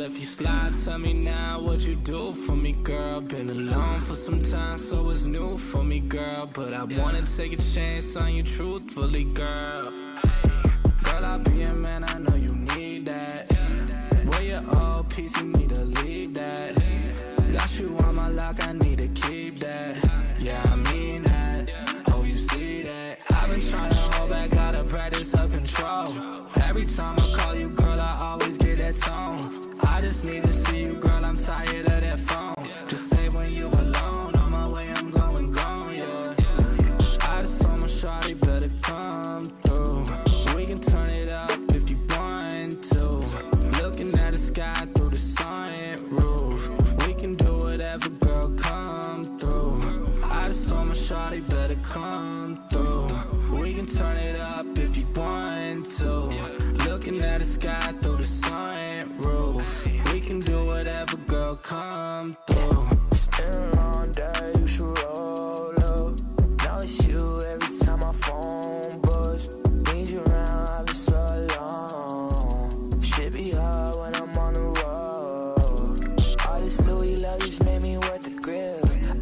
if you slide, tell me now what you do for me, girl. Been alone for some time, so it's new for me, girl. But I wanna take a chance on you truthfully, girl. Girl, I'll be a man, I know you need that. Where your old piece, you need to leave that. Got you on my lock, I need to keep that. Yeah, I mean that. Oh, you see that? I've been trying to hold back, gotta practice self-control. Every time I call you, girl, I always get that tone. I just need to see you, girl, I'm tired of that phone. Just say when you alone, on my way, I'm going gone, yeah. I just told my shawty better come through. We can turn it up if you want to. Looking at the sky through the sunroof. We can do whatever, girl, come through. I just told my shawty better come through. We can turn it up if you want to. Looking at the sky through the sunroof. We can do whatever, girl, come through. It's been a long day, you should roll up. Now it's you every time my phone buzz. Need you around, I've been so alone. Shit be hard when I'm on the road. All this Louis luggage made me wet the grill.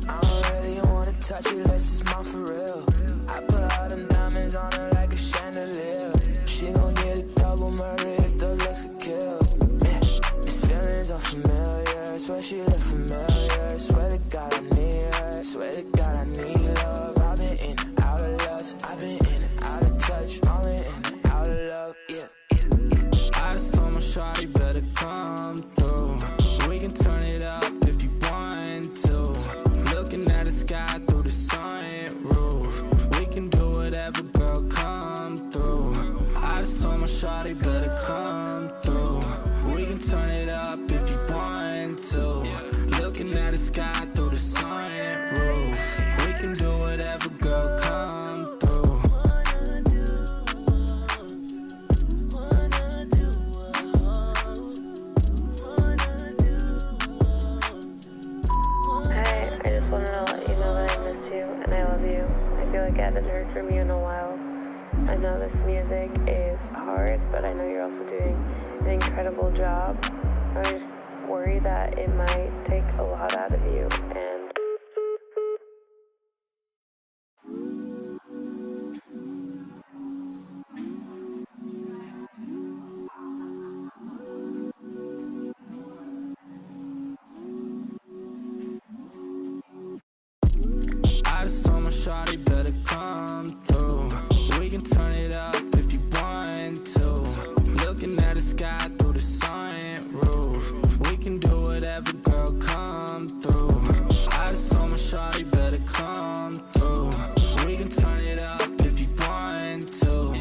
I don't really wanna touch it unless it's mine for real. I put all them diamonds on her like a chandelier. She gon' get a double murder if the looks could kill. These feelings are familiar, swear she look familiar. Swear to God I need her, swear to God I need love. I've been in and out of lust, I've been in and out of touch. All in and out of love, yeah. I just told my shawty better come through. We can turn it up if you want to. Looking at the sky through the sunroof. We can do whatever, girl, come through. I just told my shawty better come through. We can turn it up if you want to. Looking at the sky through the sunroof. We can do whatever, girl, come through. Hi, I just wanted to let you know that I miss you and I love you. I feel like I haven't heard from you in a while. I know this music is hard, but I know you're also doing an incredible job. I just worry that it might take a lot out of you, and I just told my shawty better come through. We can turn it up if you want to. Looking at the sky through the sunroof. We can do whatever, girl, come through. I just told my shawty better come through. We can turn it up if you want to.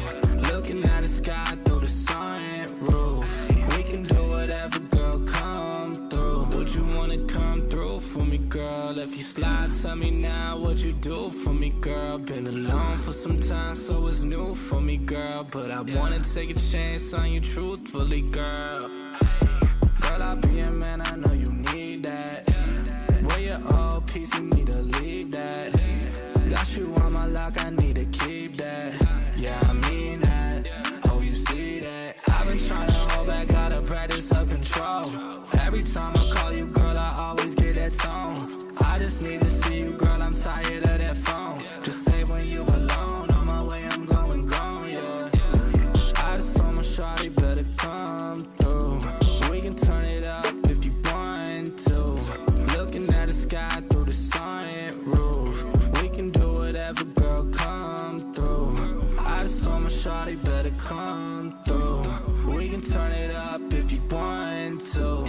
Looking at the sky through the sunroof. We can do whatever, girl, come through. Would you wanna come through for me, girl? If you slide, tell me now what you do for me, girl. Been alone for some time, so it's new for me, girl. But I wanna take a chance on you truthfully, girl. Girl, I'll be a man, I know you need that. Where your old piece, you need to leave that. Got you on my lock, I need to keep that. Yeah, I mean that. Oh, you see that? I've been trying to hold back, gotta practice self-control. Every time I call you, girl, I always get that tone. I just need to see you, girl, I'm tired of that phone. Just say when you alone, on my way, I'm going gone, yeah. I just told my shawty better come through. We can turn it up if you want to. Looking at the sky through the sunroof. We can do whatever, girl, come through. I just told my shawty better come through. We can turn it up if you want to.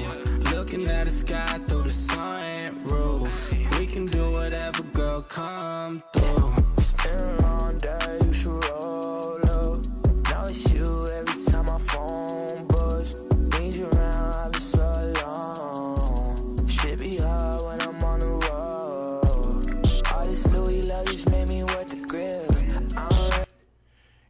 Looking at the sky through the sunroof. We can do whatever, girl, come through. It's been a long day, you should roll up. Now it's you every time my phone buzz. Need you around, I've been so alone. Shit be hard when I'm on the road. All this Louis luggage made me wet the grill.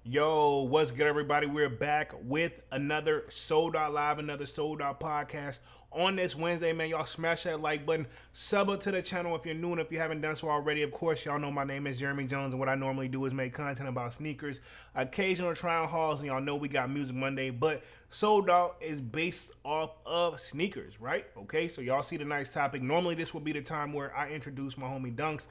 Yo, what's What's good, everybody? We're back with another Sold Out Live, another Sold Out podcast on this Wednesday, man. Y'all smash that like button, sub up to the channel if you're new, and if you haven't done so already, of course, y'all know my name is Jeremy Jones, and what I normally do is make content about sneakers, occasional try-on hauls, and y'all know we got Music Monday, but Sold Out is based off of sneakers, right? Okay, so y'all see the nice topic. Normally, this would be the time where I introduce my homie Dunks.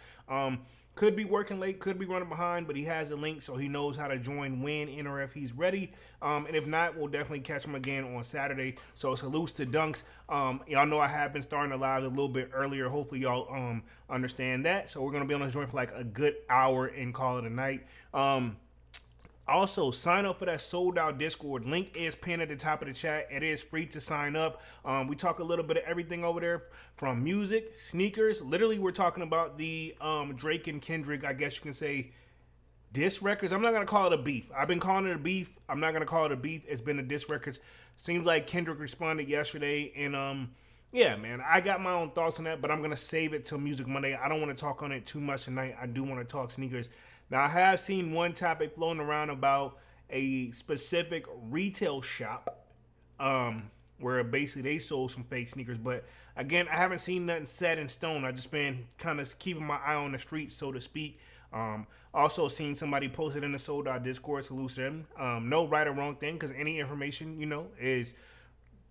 Could be working late, could be running behind, but he has the link, so he knows how to join when, in, or if he's ready. And if not, we'll definitely catch him again on Saturday. So salutes to Dunks. Y'all know I have been starting the lives a little bit earlier. Hopefully y'all understand that. So we're gonna be on this joint for like a good hour and call it a night. Also, sign up for that Sold Out Discord. Link is pinned at the top of the chat. It is free to sign up. We talk a little bit of everything over there, from music, sneakers. Literally, we're talking about the Drake and Kendrick, I guess you can say, diss records. I'm not going to call it a beef. I've been calling it a beef. I'm not going to call it a beef. It's been a diss records. Seems like Kendrick responded yesterday, and yeah, man, I got my own thoughts on that, but I'm going to save it till Music Monday. I don't want to talk on it too much tonight. I do want to talk sneakers. Now, I have seen one topic floating around about a specific retail shop where basically they sold some fake sneakers. But again, I haven't seen nothing set in stone. I've just been kind of keeping my eye on the streets, so to speak. Also seen somebody posted in the Sold Out Discord, salute them. No right or wrong thing, because any information, you know,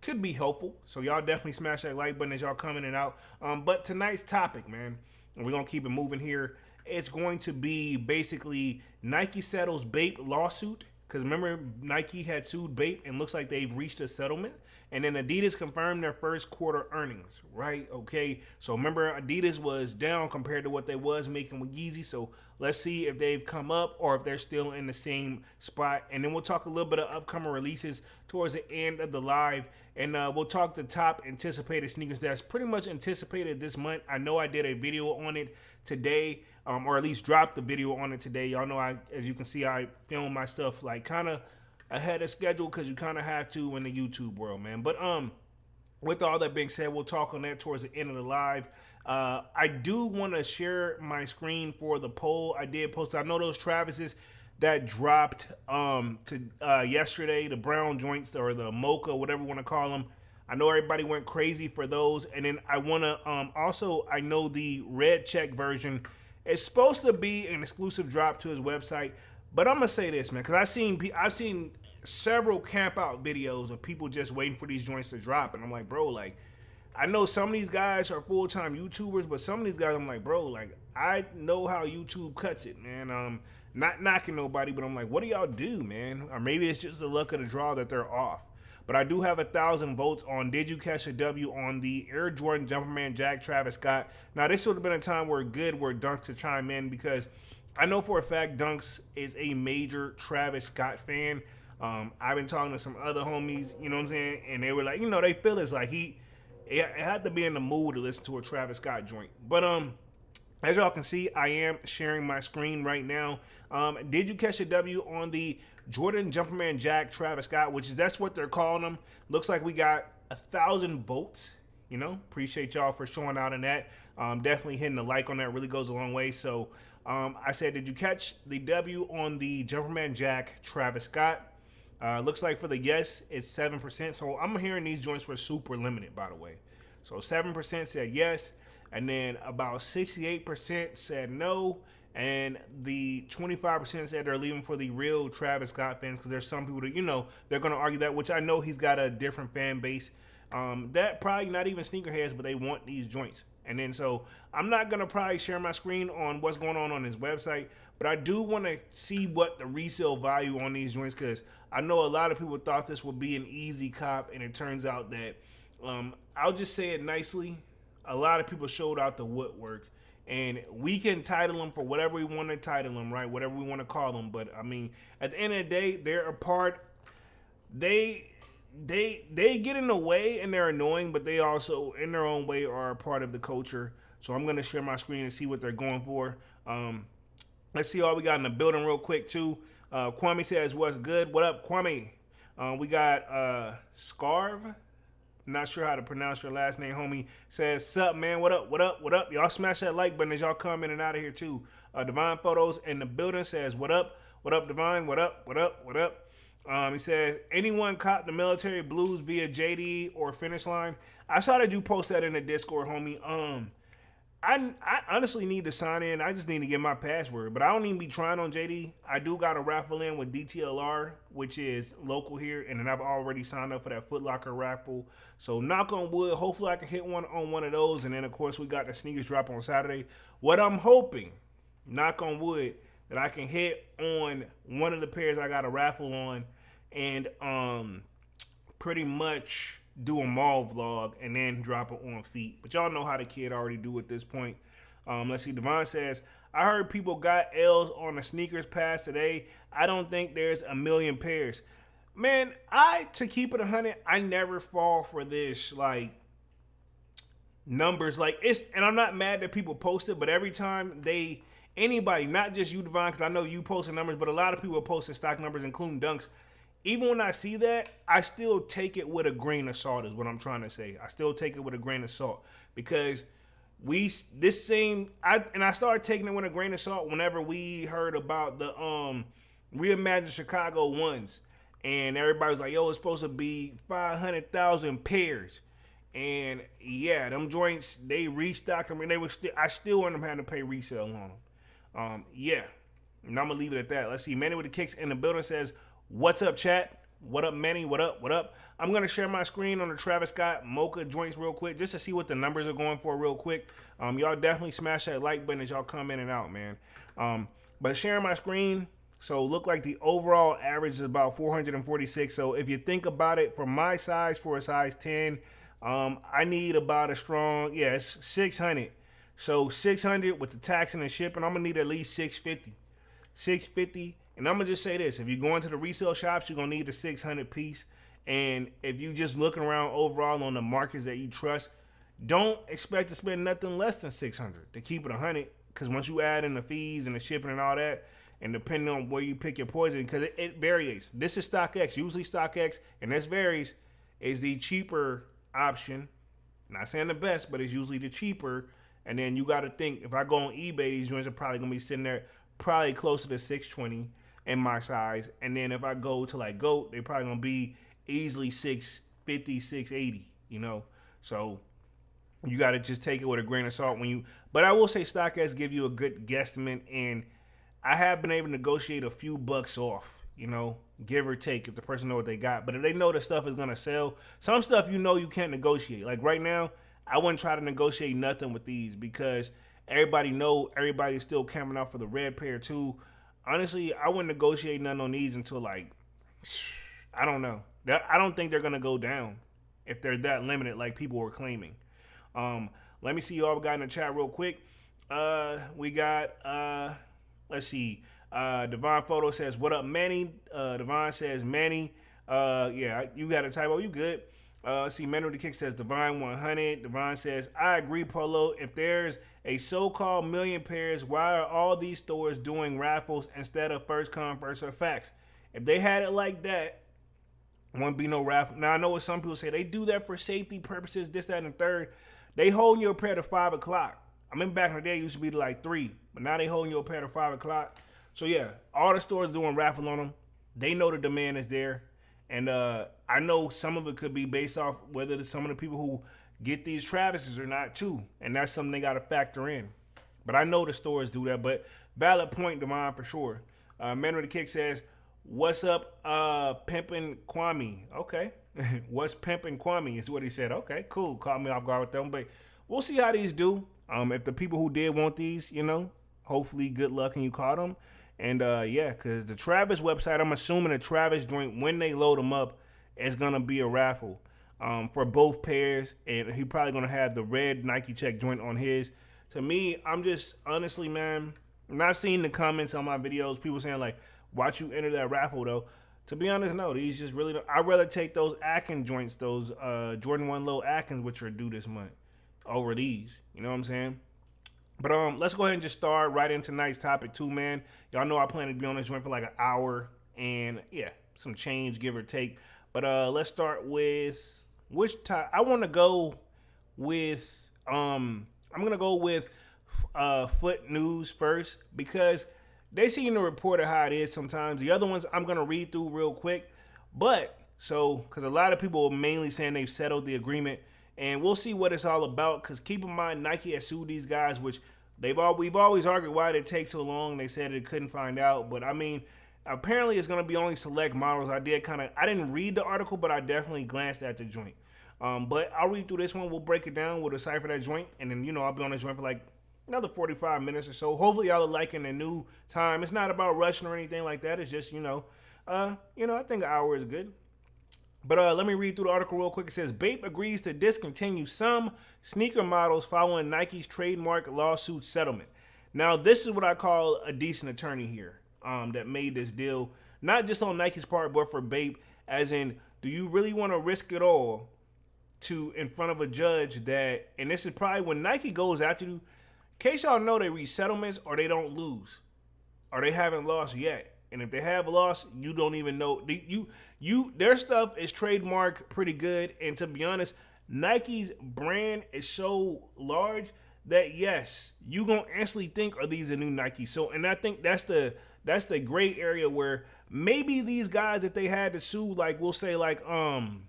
could be helpful. So y'all definitely smash that like button as y'all come in and out. But tonight's topic, man, and we're going to keep it moving here. It's going to be basically Nike settles Bape lawsuit. Because remember, Nike had sued Bape and looks like they've reached a settlement. And then Adidas confirmed their first quarter earnings, right? Okay, so remember, Adidas was down compared to what they was making with Yeezy. So let's see if they've come up or if they're still in the same spot. And then we'll talk a little bit of upcoming releases towards the end of the live. And we'll talk the top anticipated sneakers that's pretty much anticipated this month. I know I did a video on it today, or at least dropped the video on it today. Y'all know, as you can see, I film my stuff like kind of ahead of schedule, because you kind of have to in the YouTube world, man. But with all that being said, we'll talk on that towards the end of the live. I do want to share my screen for the poll I did post. I know those Travises that dropped yesterday, the brown joints or the mocha, whatever you want to call them. I know everybody went crazy for those. And then I want to also, I know the red check version is supposed to be an exclusive drop to his website. But I'm going to say this, man, because I've seen several camp out videos of people just waiting for these joints to drop. And I'm like, bro, like, I know some of these guys are full-time YouTubers, but some of these guys, I'm like, bro, like, I know how YouTube cuts it, man. Not knocking nobody, but I'm like, what do y'all do, man? Or maybe it's just the luck of the draw that they're off. But I do have 1,000 votes on Did You Catch a W on the Air Jordan Jumperman Jack Travis Scott. Now, this would have been a time where Dunks to chime in, because I know for a fact Dunks is a major Travis Scott fan. I've been talking to some other homies, you know what I'm saying? And they were like, you know, they feel it's like it had to be in the mood to listen to a Travis Scott joint. But as y'all can see, I am sharing my screen right now. Did you catch a W on the Jordan Jumperman Jack Travis Scott, that's what they're calling them. Looks like we got 1,000 votes. You know, appreciate y'all for showing out in that. Definitely hitting the like on that really goes a long way. So I said, did you catch the W on the Jumperman Jack Travis Scott? Looks like for the yes, it's 7%. So I'm hearing these joints were super limited, by the way. So 7% said yes, and then about 68% said no, and the 25% said they're leaving for the real Travis Scott fans, because there's some people that, you know, they're going to argue that, which I know he's got a different fan base. That probably not even sneakerheads, but they want these joints. And then so I'm not going to probably share my screen on what's going on his website, but I do want to see what the resale value on these joints, because I know a lot of people thought this would be an easy cop, and it turns out that, I'll just say it nicely, a lot of people showed out the woodwork, and we can title them for whatever we want to title them, right? Whatever we want to call them. But I mean, at the end of the day, they're a part. They get in the way and they're annoying, but they also, in their own way, are a part of the culture. So I'm gonna share my screen and see what they're going for. Let's see all we got in the building real quick too. Kwame says, "What's good? What up, Kwame?" We got Scarv. Not sure how to pronounce your last name, homie. Says, "Sup, man? What up? What up? What up?" Y'all smash that like button as y'all come in and out of here too. Divine Photos in the building says, "What up? What up, Divine? What up? What up? What up?" He says, anyone cop the military blues via JD or Finish Line? I saw that you post that in the Discord, homie. I honestly need to sign in. I just need to get my password, but I don't even be trying on JD. I do got a raffle in with DTLR, which is local here, and then I've already signed up for that Foot Locker raffle. So knock on wood, hopefully I can hit one on one of those, and then of course we got the sneakers drop on Saturday. What I'm hoping, knock on wood, that I can hit on one of the pairs I got a raffle on, and pretty much do a mall vlog and then drop it on feet. But y'all know how the kid already do at this point. Let's see. Devon says, I heard people got L's on the sneakers pass today. I don't think there's a million pairs. Man, to keep it 100, I never fall for this like numbers. Like and I'm not mad that people post it, but every time anybody, not just you, Devon, because I know you posting numbers, but a lot of people are posting stock numbers, including dunks. Even when I see that, I still take it with a grain of salt is what I'm trying to say. I still take it with a grain of salt because I started taking it with a grain of salt whenever we heard about the Reimagine Chicago ones. And everybody was like, yo, it's supposed to be 500,000 pairs. And yeah, them joints, they restocked them and I still end up having to pay resale on them. Yeah, and I'm going to leave it at that. Let's see. Manny with the Kicks in the building says, what's up, chat? What up, Manny? What up? What up? I'm going to share my screen on the Travis Scott Mocha joints real quick just to see what the numbers are going for real quick. Y'all definitely smash that like button as y'all come in and out, man. But sharing my screen, so look like the overall average is about 446. So if you think about it, for my size, for a size 10, I need about a strong, it's 600. So 600 with the tax and the shipping, I'm going to need at least 650. 650. And I'm going to just say this. If you go into the resale shops, you're going to need the 600 piece. And if you just looking around overall on the markets that you trust, don't expect to spend nothing less than 600 to keep it 100. Because once you add in the fees and the shipping and all that, and depending on where you pick your poison, because it varies. This is StockX. Usually StockX, and this varies, is the cheaper option. Not saying the best, but it's usually the cheaper. And then you got to think, if I go on eBay, these joints are probably going to be sitting there probably closer to 620 in my size. And then if I go to like GOAT, they're probably going to be easily 650, 680, you know. So you got to just take it with a grain of salt but I will say StockX give you a good guesstimate, and I have been able to negotiate a few bucks off, you know, give or take if the person know what they got. But if they know the stuff is going to sell, some stuff you can't negotiate. Like right now, I wouldn't try to negotiate nothing with these because everybody's still camping out for the red pair too. Honestly, I wouldn't negotiate nothing on these until like, I don't know. I don't think they're going to go down if they're that limited like people were claiming. Let me see y'all got in the chat real quick. We got, let's see. Devon Photo says, what up, Manny? Devon says, Manny. Yeah, you got a typo. You good. See, Manny with the Kick says, Devon 100. Devon says, I agree, Polo. If there's a so-called million pairs, why are all these stores doing raffles instead of first come, first serve? Facts. If they had it like that, wouldn't be no raffle. Now, I know what some people say. They do that for safety purposes, this, that, and the third. They holding your pair to 5 o'clock. I remember back in the day, it used to be to like 3. But now they holding your pair to 5 o'clock. So, yeah, all the stores doing raffle on them. They know the demand is there. And I know some of it could be based off whether some of the people who get these Travises or not, too. And that's something they got to factor in. But I know the stores do that. But valid point, Devon, for sure. Man with the Kick says, what's up, Pimpin' Kwame? Okay. What's Pimpin' Kwame is what he said. Okay, cool. Caught me off guard with them. But we'll see how these do. If the people who did want these, you know, hopefully good luck and you caught them. And, yeah, because the Travis website, I'm assuming the Travis joint, when they load them up, is going to be a raffle for both pairs. And he probably going to have the red Nike Check joint on his. To me, I'm just, honestly, man, not seeing the comments on my videos, people saying, like, watch you enter that raffle, though. To be honest, no, these just really don't. I'd rather take those Atkins joints, those Jordan 1 Low Atkins, which are due this month, over these. You know what I'm saying? But let's go ahead and just start right into tonight's topic too, man. Y'all know I plan to be on this joint for like an hour and yeah, some change, give or take. But let's start with I want to go with I'm gonna go with Foot News first because they seem to report it how it is sometimes. The other ones I'm gonna read through real quick, But because a lot of people are mainly saying they've settled the agreement, and we'll see what it's all about. Because keep in mind, Nike has sued these guys, which we've always argued why it takes so long. They said it couldn't find out, but I mean, apparently it's going to be only select models. I didn't read the article, but I definitely glanced at the joint. But I'll read through this one. We'll break it down. We'll decipher that joint, and then I'll be on this joint for like another 45 minutes or so. Hopefully y'all are liking the new time. It's not about rushing or anything like that. It's just I think an hour is good. But let me read through the article real quick. It says, Bape agrees to discontinue some sneaker models following Nike's trademark lawsuit settlement. Now, this is what I call a decent attorney here that made this deal, not just on Nike's part, but for Bape, as in, do you really want to risk it all in front of a judge that, and this is probably when Nike goes after you, in case y'all know they reach settlements or they don't lose, or they haven't lost yet. And if they have lost, you don't even know. Their stuff is trademarked pretty good. And to be honest, Nike's brand is so large that yes, you gonna instantly think, are these a new Nike? So, and I think that's the gray area where maybe these guys that they had to sue, like we'll say like Omni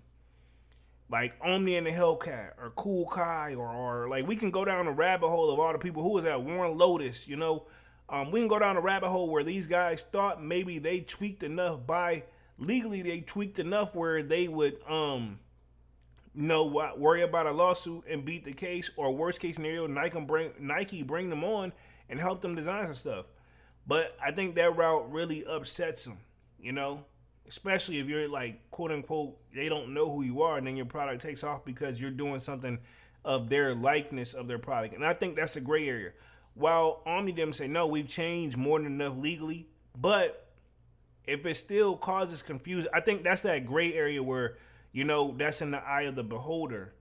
and the Hellcat or Cool Kai or like we can go down a rabbit hole of all the people who was at Warren Lotus, we can go down a rabbit hole where these guys thought maybe they tweaked enough legally they tweaked enough where they would worry about a lawsuit and beat the case, or worst case scenario, Nike bring them on and help them design some stuff. But I think that route really upsets them, especially if you're like, quote unquote, they don't know who you are, and then your product takes off because you're doing something of their likeness of their product. And I think that's a gray area. While Omni them say, no, we've changed more than enough legally, but if it still causes confusion, I think that's that gray area where, that's in the eye of the beholder.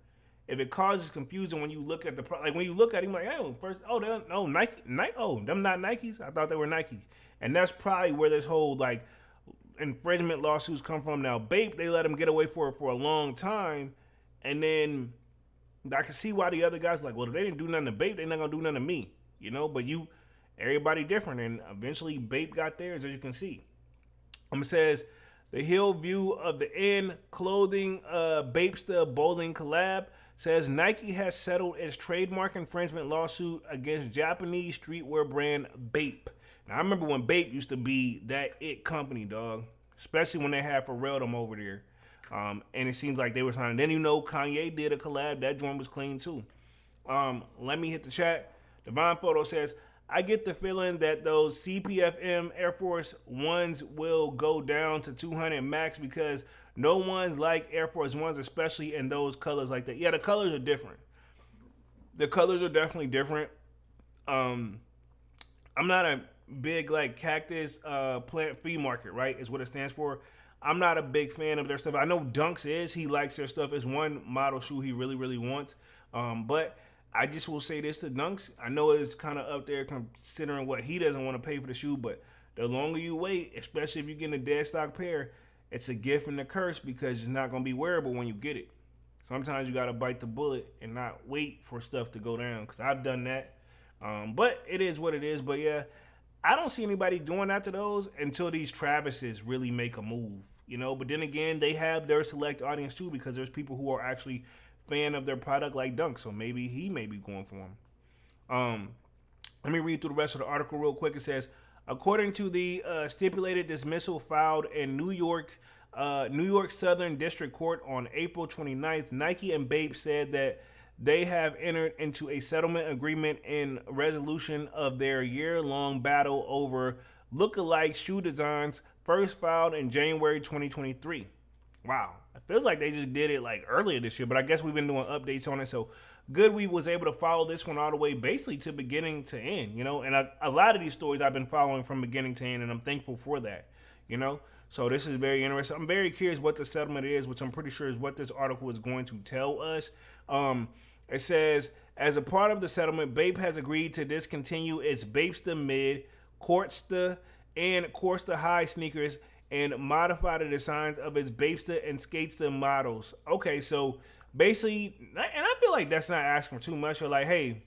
If it causes confusion when you look at when you look at him, like, Nike, them not Nikes? I thought they were Nikes. And that's probably where this whole, like, infringement lawsuits come from. Now, Bape, they let them get away for it for a long time, and then I can see why the other guys like, well, if they didn't do nothing to Bape, they're not going to do nothing to me. But everybody different, and eventually Bape got theirs, as you can see. It says, the Hill view of the N clothing Bapesta bowling collab says Nike has settled its trademark infringement lawsuit against Japanese streetwear brand Bape. Now, I remember when Bape used to be that it company, dog, especially when they had Pharrell them over there. And it seems like they were signing. Then Kanye did a collab. That joint was clean too. Let me hit the chat. Divine Photo says, I get the feeling that those CPFM Air Force Ones will go down to 200 max because no one's like Air Force Ones, especially in those colors like that. Yeah, the colors are different. The colors are definitely different. I'm not a big like cactus plant flea market, right? Is what it stands for. I'm not a big fan of their stuff. I know Dunks is. He likes their stuff. It's one model shoe he really, really wants. But I just will say this to Dunks. I know it's kind of up there considering what he doesn't want to pay for the shoe, but the longer you wait, especially if you're getting a dead stock pair, it's a gift and a curse because it's not going to be wearable when you get it. Sometimes you got to bite the bullet and not wait for stuff to go down, because I've done that. But it is what it is. But yeah, I don't see anybody doing after those until these Travises really make a move, But then again, they have their select audience too, because there's people who are actually fan of their product like Dunk, so maybe he may be going for him. Let me read through the rest of the article real quick. It says, according to the stipulated dismissal filed in New York Southern District Court on April 29th, Nike and Bape said that they have entered into a settlement agreement in resolution of their year-long battle over look-alike shoe designs first filed in January 2023. Wow. It feels like they just did it like earlier this year, but I guess we've been doing updates on it. So good we was able to follow this one all the way basically to beginning to end, and a lot of these stories I've been following from beginning to end, and I'm thankful for that, So this is very interesting. I'm very curious what the settlement is, which I'm pretty sure is what this article is going to tell us. It says, as a part of the settlement, Bape has agreed to discontinue its Bapesta Mid, Courtsta, and Courtsta High sneakers and modify the designs of its Bapesta and Skatesta models. Okay, so basically, and I feel like that's not asking for too much. You're like, hey,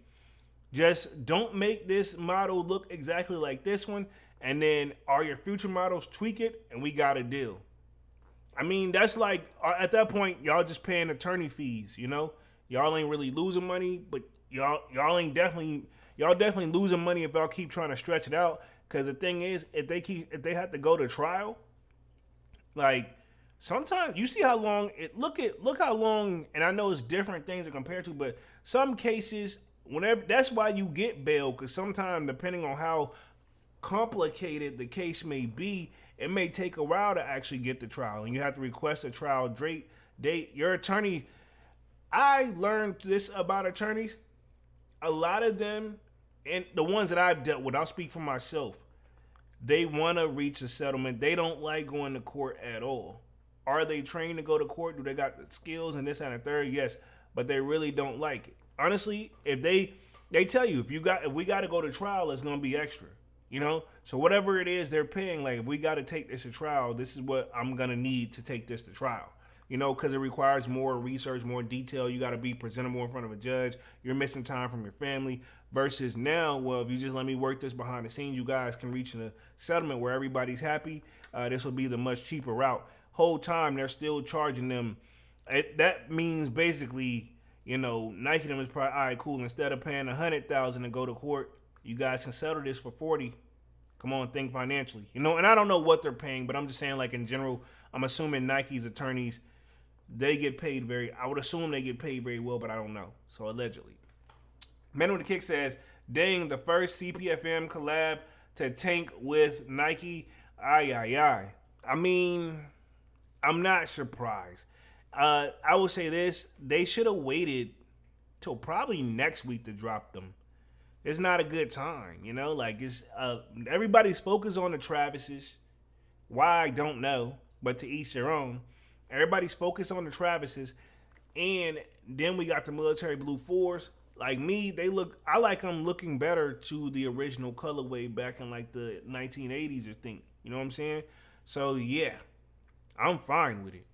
just don't make this model look exactly like this one, and then all your future models tweak it, and we got a deal. I mean, that's like at that point, y'all just paying attorney fees. You know, y'all ain't really losing money, but y'all definitely losing money if y'all keep trying to stretch it out. Because the thing is, if they have to go to trial, like sometimes you see how long look how long, and I know it's different things to compare to, but some cases whenever that's why you get bail, because sometimes depending on how complicated the case may be, it may take a while to actually get the trial, and you have to request a trial date. Your attorney, I learned this about attorneys. A lot of them, and the ones that I've dealt with, I'll speak for myself. They want to reach a settlement. They don't like going to court at all. Are they trained to go to court? Do they got the skills and this and the third? Yes, but they really don't like it. Honestly, if they tell you if we got to go to trial, it's gonna be extra. You know, so whatever it is they're paying, like if we got to take this to trial, this is what I'm gonna need to take this to trial. You know, because it requires more research, more detail. You got to be presentable in front of a judge. You're missing time from your family. Versus now, well, if you just let me work this behind the scenes, you guys can reach a settlement where everybody's happy. This will be the much cheaper route. Whole time they're still charging them. That means basically, you know, Nike them is probably, all right, cool. Instead of paying $100,000 to go to court, you guys can settle this for $40,000. Come on, think financially. You know, and I don't know what they're paying, but I'm just saying, like in general, I'm assuming Nike's attorneys, they get paid I would assume they get paid very well, but I don't know. So allegedly. Man with the Kick says, dang, the first CPFM collab to tank with Nike. Ay. I mean, I'm not surprised. I will say this. They should have waited till probably next week to drop them. It's not a good time, you know? Like, it's everybody's focused on the Travises. Why, I don't know, but to each their own. Everybody's focused on the Travises, and then we got the military blue 4s. Like me, I like them looking better to the original colorway back in like the 1980s or think. You know what I'm saying? So yeah, I'm fine with it.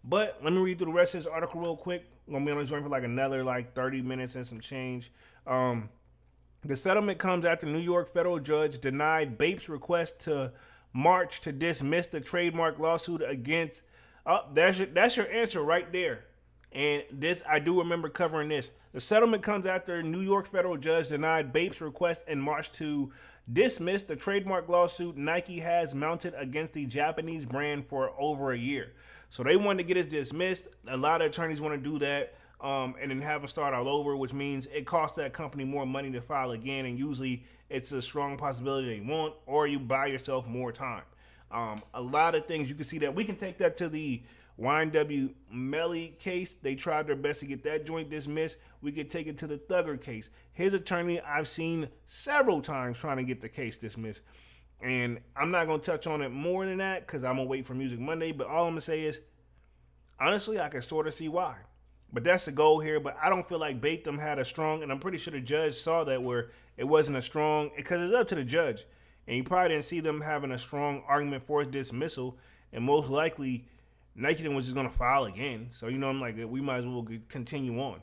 But let me read through the rest of this article real quick. I'm gonna be on the joint for like another 30 minutes and some change. The settlement comes after New York federal judge denied Bape's request to march to dismiss the trademark lawsuit against. That's your answer right there. And this, I do remember covering this. The settlement comes after New York federal judge denied Bape's request in March to dismiss the trademark lawsuit Nike has mounted against the Japanese brand for over a year. So they wanted to get it dismissed. A lot of attorneys want to do that and then have them start all over, which means it costs that company more money to file again. And usually it's a strong possibility they won't, or you buy yourself more time. A lot of things you can see that. We can take that to the YNW Melly case. They tried their best to get that joint dismissed. We could take it to the Thugger case. His attorney, I've seen several times trying to get the case dismissed. And I'm not going to touch on it more than that because I'm going to wait for Music Monday. But all I'm going to say is, honestly, I can sort of see why. But that's the goal here. But I don't feel like Bape had a strong, and I'm pretty sure the judge saw that where it wasn't a strong, because it's up to the judge. And you probably didn't see them having a strong argument for dismissal. And most likely, Nike was just going to file again. So, you know, I'm like, we might as well continue on.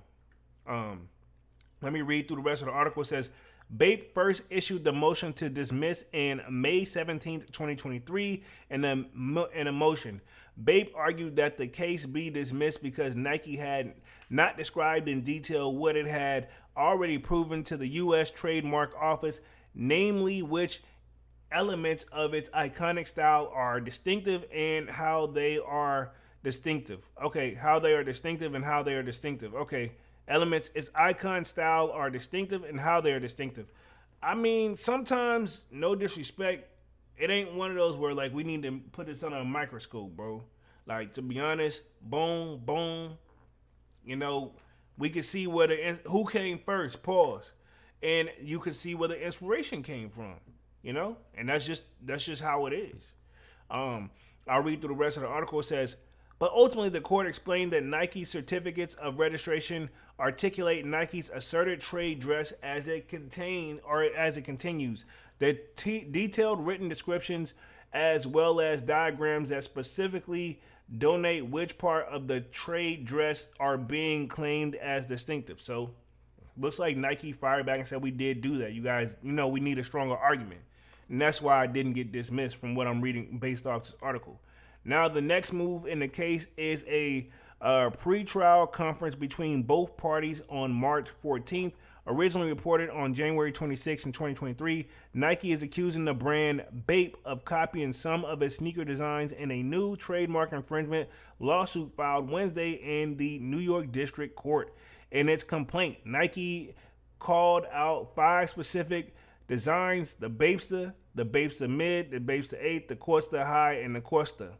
Let me read through the rest of the article. It says, Bape first issued the motion to dismiss in May 17th, 2023. In a motion, Bape argued that the case be dismissed because Nike had not described in detail what it had already proven to the U.S. Trademark Office, namely which elements of its iconic style are distinctive and how they are distinctive. Okay, how they are distinctive and how they are distinctive. Okay, elements, its icon style are distinctive and how they are distinctive. I mean, sometimes, no disrespect, it ain't one of those where like we need to put this under a microscope, bro. Like, to be honest, boom, boom. You know, we can see who came first, pause. And you can see where the inspiration came from. You know, and that's just how it is. I'll read through the rest of the article. It says, but ultimately the court explained that Nike's certificates of registration articulate Nike's asserted trade dress as it continues. The detailed written descriptions as well as diagrams that specifically denote which part of the trade dress are being claimed as distinctive. So looks like Nike fired back and said, we did do that. You guys, you know, we need a stronger argument. And that's why I didn't get dismissed from what I'm reading based off this article. Now, the next move in the case is a pre-trial conference between both parties on March 14th. Originally reported on January 26 in 2023, Nike is accusing the brand Bape of copying some of its sneaker designs in a new trademark infringement lawsuit filed Wednesday in the New York District Court. In its complaint, Nike called out 5 specific designs: the Bapesta Mid, the Bapesta 8, the Costa High, and the Costa.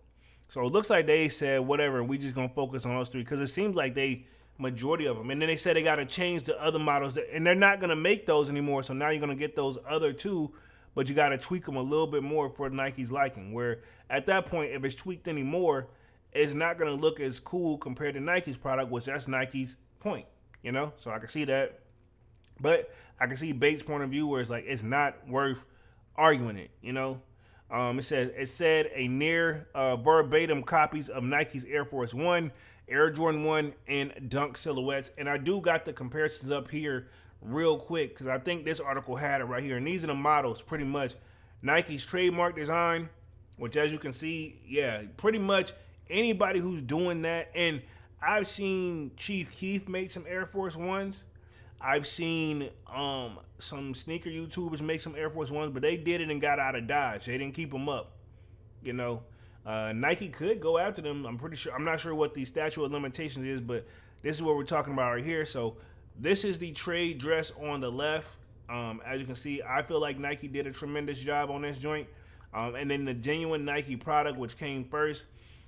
So it looks like they said, whatever, we just going to focus on those 3, because it seems like they majority of them. And then they said they got to change the other models, and they're not going to make those anymore. So now you're going to get those other 2, but you got to tweak them a little bit more for Nike's liking, where at that point, if it's tweaked anymore, it's not going to look as cool compared to Nike's product, which that's Nike's point, you know? So I can see that. But I can see Bape's point of view, where it's like, it's not worth arguing it, you know? It said a near verbatim copies of Nike's Air Force One, Air Jordan 1, and Dunk silhouettes. And I do got the comparisons up here real quick, because I think this article had it right here. And these are the models, pretty much. Nike's trademark design, which, as you can see, yeah, pretty much anybody who's doing that. And I've seen Chief Keef make some Air Force Ones. I've seen some sneaker YouTubers make some Air Force Ones, but they did it and got out of Dodge. They didn't keep them up, you know. Nike could go after them. I'm not sure what the statute of limitations is, but this is what we're talking about right here. So this is the trade dress on the left. As you can see, I feel like Nike did a tremendous job on this joint. And then the genuine Nike product, which came first,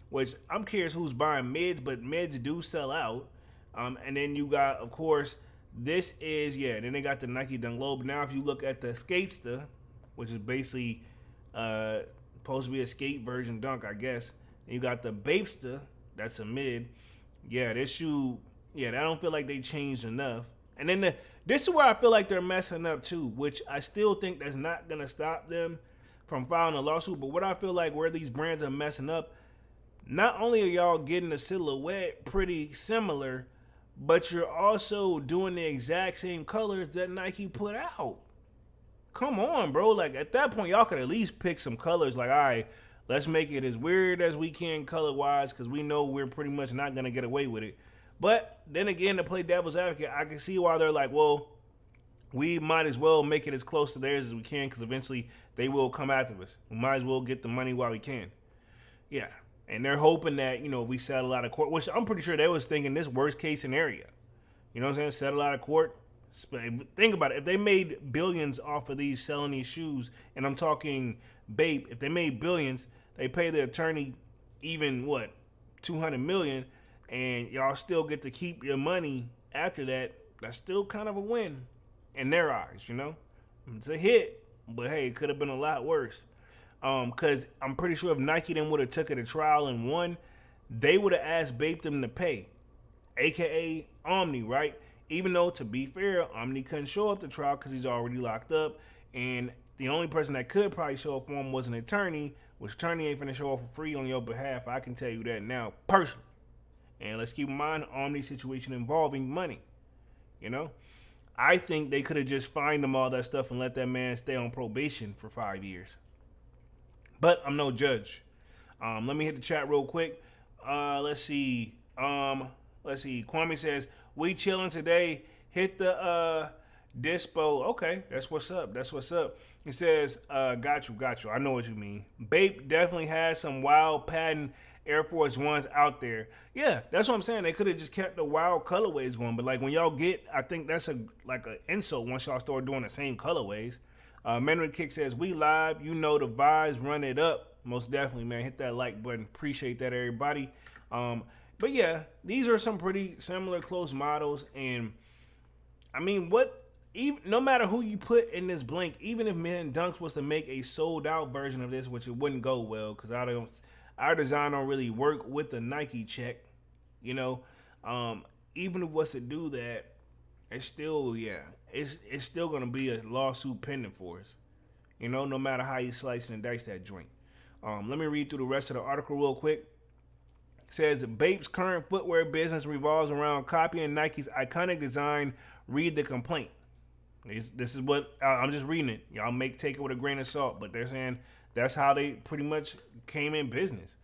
which I'm curious who's buying mids, but mids do sell out. And then you got, of course, this is, then they got the Nike Dunk Low. But now if you look at the Escapesta, which is basically supposed to be a skate version dunk, I guess. And you got the Bapesta, that's a mid. Yeah, this shoe, I don't feel like they changed enough. And then this is where I feel like they're messing up too, which I still think that's not going to stop them from filing a lawsuit. But what I feel like where these brands are messing up, not only are y'all getting the silhouette pretty similar, but you're also doing the exact same colors that Nike put out. Come on, bro. Like, at that point, y'all could at least pick some colors. Like, all right, let's make it as weird as we can color-wise, because we know we're pretty much not going to get away with it. But then again, to play devil's advocate, I can see why they're like, well, we might as well make it as close to theirs as we can, because eventually they will come after us. We might as well get the money while we can. Yeah. And they're hoping that, we settle out of court, which I'm pretty sure they was thinking this worst-case scenario. You know what I'm saying? Settle out of court. Think about it. If they made billions off of these, selling these shoes, and I'm talking Bape, if they made billions, they pay the attorney even, $200 million, and y'all still get to keep your money after that. That's still kind of a win in their eyes, It's a hit, but hey, it could have been a lot worse. Because I'm pretty sure if Nike then would have took it to trial and won, they would have asked Bape them to pay, a.k.a. Omni, right? Even though, to be fair, Omni couldn't show up to trial because he's already locked up, and the only person that could probably show up for him was an attorney, which attorney ain't finna show up for free on your behalf. I can tell you that now, personally. And let's keep in mind, Omni's situation involving money, I think they could have just fined him all that stuff and let that man stay on probation for 5 years. But I'm no judge. Let me hit the chat real quick. Let's see. Kwame says, we chilling today. Hit the dispo. Okay, that's what's up. He says, got you. I know what you mean. Bape definitely has some wild patent Air Force Ones out there. Yeah, that's what I'm saying. They could have just kept the wild colorways going. But like when y'all get, I think that's an insult once y'all start doing the same colorways. Menrid Kick says, we live. The vibes, run it up. Most definitely, man. Hit that like button. Appreciate that, everybody. But yeah, these are some pretty similar close models. And I mean, no matter who you put in this blank, even if Men Dunks was to make a sold out version of this, which it wouldn't go well because our design don't really work with the Nike check, even if it was to do that, it's still, it's still going to be a lawsuit pending for us, no matter how you slice and dice that joint. Let me read through the rest of the article real quick. It says, Bape's current footwear business revolves around copying Nike's iconic design. Read the complaint. This is what, I'm just reading it. Y'all take it with a grain of salt, but they're saying that's how they pretty much came in business.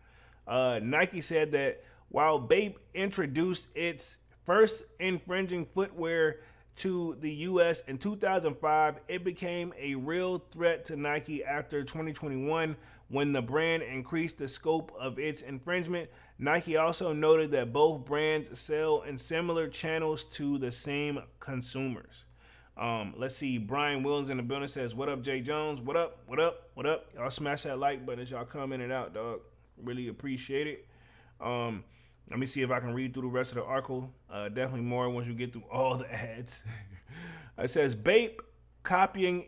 Nike said that while Bape introduced its first infringing footwear to the U.S. in 2005, it became a real threat to Nike after 2021 when the brand increased the scope of its infringement. Nike also noted that both brands sell in similar channels to the same consumers. Let's see. Brian Williams in the building says, "What up, Jay Jones? What up? What up? What up? Y'all smash that like button as y'all come in and out, dog. Really appreciate it." Let me see if I can read through the rest of the article. Definitely more once you get through all the ads. It says, Bape copying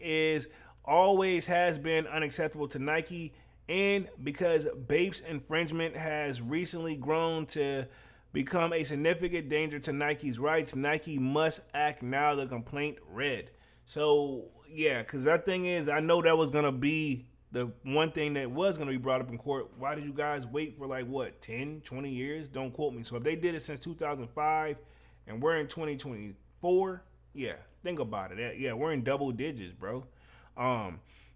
always has been unacceptable to Nike, and because Bape's infringement has recently grown to become a significant danger to Nike's rights, Nike must act now, the complaint read. So, yeah, because that thing is, I know that was going to be the one thing that was going to be brought up in court. Why did you guys wait for 10, 20 years? Don't quote me. So if they did it since 2005 and we're in 2024, yeah, think about it. Yeah, we're in double digits, bro.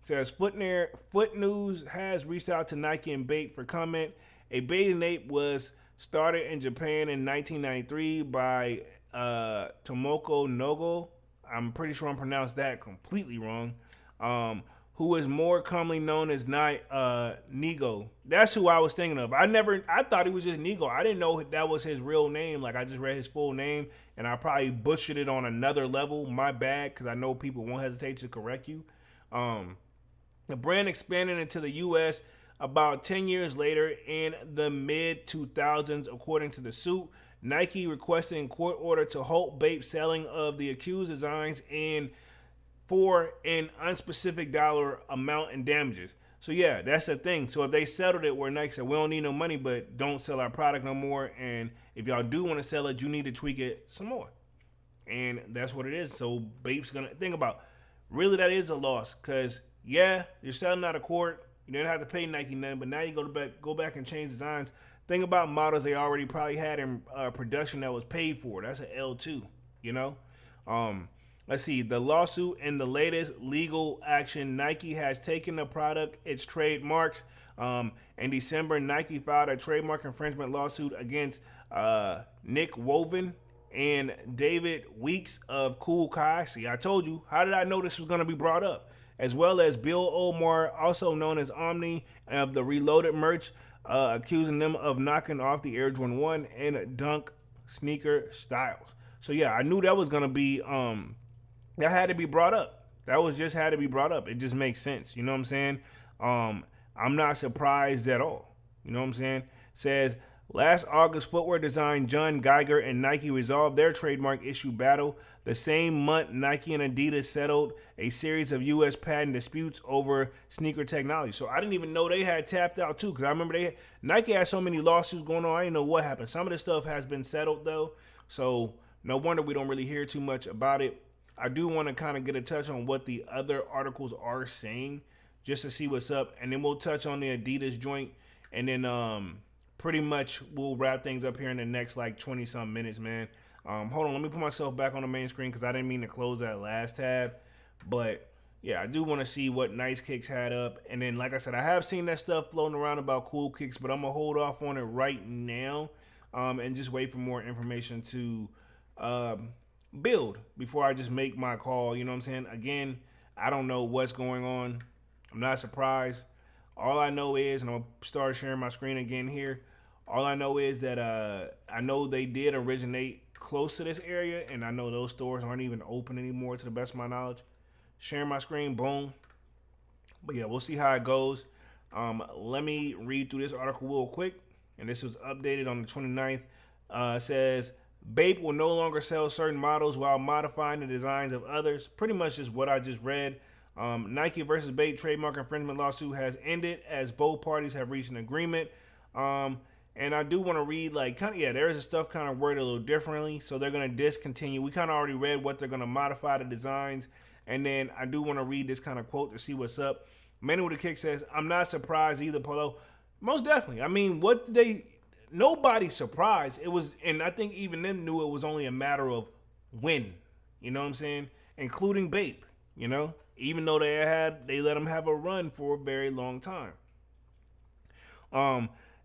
Says Foot News has reached out to Nike and Bape for comment. A bathing ape was started in Japan in 1993 by Tomoko Nogo. I'm pretty sure I'm pronounced that completely wrong. Who is more commonly known as Nigo. That's who I was thinking of. I thought he was just Nigo. I didn't know that was his real name. I just read his full name, and I probably butchered it on another level. My bad, because I know people won't hesitate to correct you. The brand expanded into the U.S. about 10 years later in the mid-2000s, according to the suit. Nike requested in court order to halt Bape selling of the accused designs for an unspecific dollar amount in damages. So yeah, that's the thing. So if they settled it where Nike said, we don't need no money, but don't sell our product no more, and if y'all do want to sell it, you need to tweak it some more. And that's what it is. So Bape's going to think about, really that is a loss, because yeah, you're selling out of court. You didn't have to pay Nike nothing, but now you go back and change designs. Think about models they already probably had in production that was paid for. That's an L2, you know? Let's see, the lawsuit and the latest legal action. Nike has taken the product, its trademarks. In December, Nike filed a trademark infringement lawsuit against Nick Woven and David Weeks of Cool Kai. See, I told you. How did I know this was going to be brought up? As well as Bill Omar, also known as Omni, of the Reloaded merch, accusing them of knocking off the Air Jordan 1 and Dunk sneaker styles. So yeah, I knew that was going to be... that had to be brought up. Had to be brought up. It just makes sense. You know what I'm saying? I'm not surprised at all. You know what I'm saying? Says, last August, footwear design John Geiger and Nike resolved their trademark issue battle. The same month, Nike and Adidas settled a series of U.S. patent disputes over sneaker technology. So I didn't even know they had tapped out too, because I remember Nike had so many lawsuits going on. I didn't know what happened. Some of this stuff has been settled though, so no wonder we don't really hear too much about it. I do want to kind of get a touch on what the other articles are saying, just to see what's up, and then we'll touch on the Adidas joint, and then pretty much we'll wrap things up here in the next 20 some minutes, man. Hold on, let me put myself back on the main screen because I didn't mean to close that last tab, but yeah, I do want to see what Nice Kicks had up, and then like I said, I have seen that stuff floating around about Cool Kicks, but I'm gonna hold off on it right now, and just wait for more information to build before I just make my call. You know what I'm saying? Again, I don't know what's going on. I'm not surprised. All I know is, and I'm gonna start sharing my screen again here. All I know is that I know they did originate close to this area, and I know those stores aren't even open anymore to the best of my knowledge. Sharing my screen, boom. But yeah, we'll see how it goes. Let me read through this article real quick, and this was updated on the 29th. It says, Bape will no longer sell certain models while modifying the designs of others. Pretty much just what I just read. Nike versus Bape trademark infringement lawsuit has ended as both parties have reached an agreement. And I do want to read there is stuff kind of worded a little differently. So they're going to discontinue. We kind of already read what they're going to modify the designs. And then I do want to read this kind of quote to see what's up. Manu with the Kick says, I'm not surprised either, Polo. Most definitely. I mean, nobody's surprised. It was, and I think even them knew it was only a matter of when, you know what I'm saying? Including Bape, you know, even though they let them have a run for a very long time.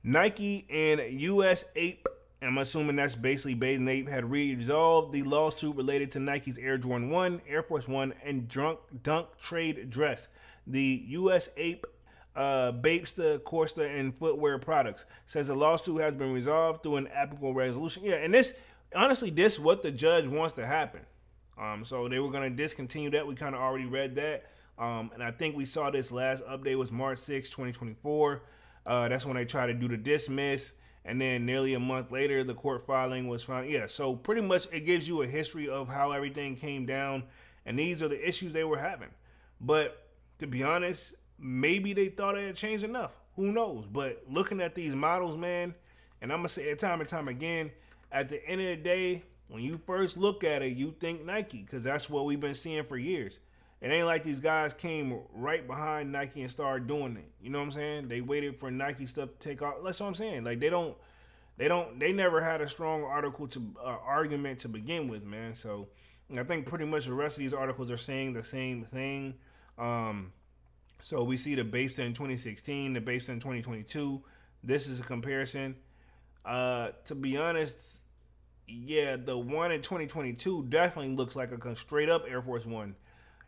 Nike and US Ape, I'm assuming that's basically Bathing Ape, had resolved the lawsuit related to Nike's Air Jordan 1, Air Force 1, and Dunk trade dress. The US Ape, Bapesta, Costa, and footwear products says the lawsuit has been resolved through an applicable resolution. Yeah, and this, honestly, this is what the judge wants to happen. So they were going to discontinue that. We kind of already read that. And I think we saw this last update was March 6, 2024. That's when they tried to do the dismiss. And then nearly a month later, the court filing was found. Yeah, so pretty much it gives you a history of how everything came down. And these are the issues they were having. But to be honest, maybe they thought it had changed enough. Who knows? But looking at these models, man, and I'm going to say it time and time again, at the end of the day, when you first look at it, you think Nike, because that's what we've been seeing for years. It ain't like these guys came right behind Nike and started doing it. You know what I'm saying? They waited for Nike stuff to take off. That's what I'm saying. Like they never had a strong argument to begin with, man. So I think pretty much the rest of these articles are saying the same thing. So we see the Bapes in 2016, the Bapes in 2022. This is a comparison. To be honest, yeah, the one in 2022 definitely looks like a straight up Air Force One.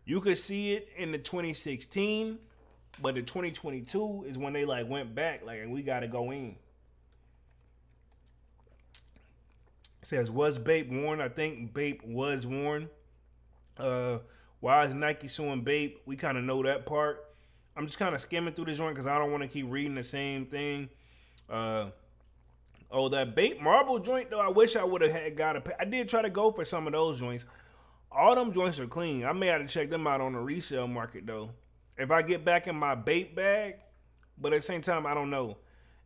You could see it in the 2016, but the 2022 is when they like went back, like, and we got to go in. It says, was Bape worn? I think Bape was worn. Why is Nike suing Bape? We kind of know that part. I'm just kind of skimming through this joint because I don't want to keep reading the same thing. Oh, that Bape marble joint, though, I wish I would have got a... I did try to go for some of those joints. All them joints are clean. I may have to check them out on the resale market, though. If I get back in my Bape bag, but at the same time, I don't know.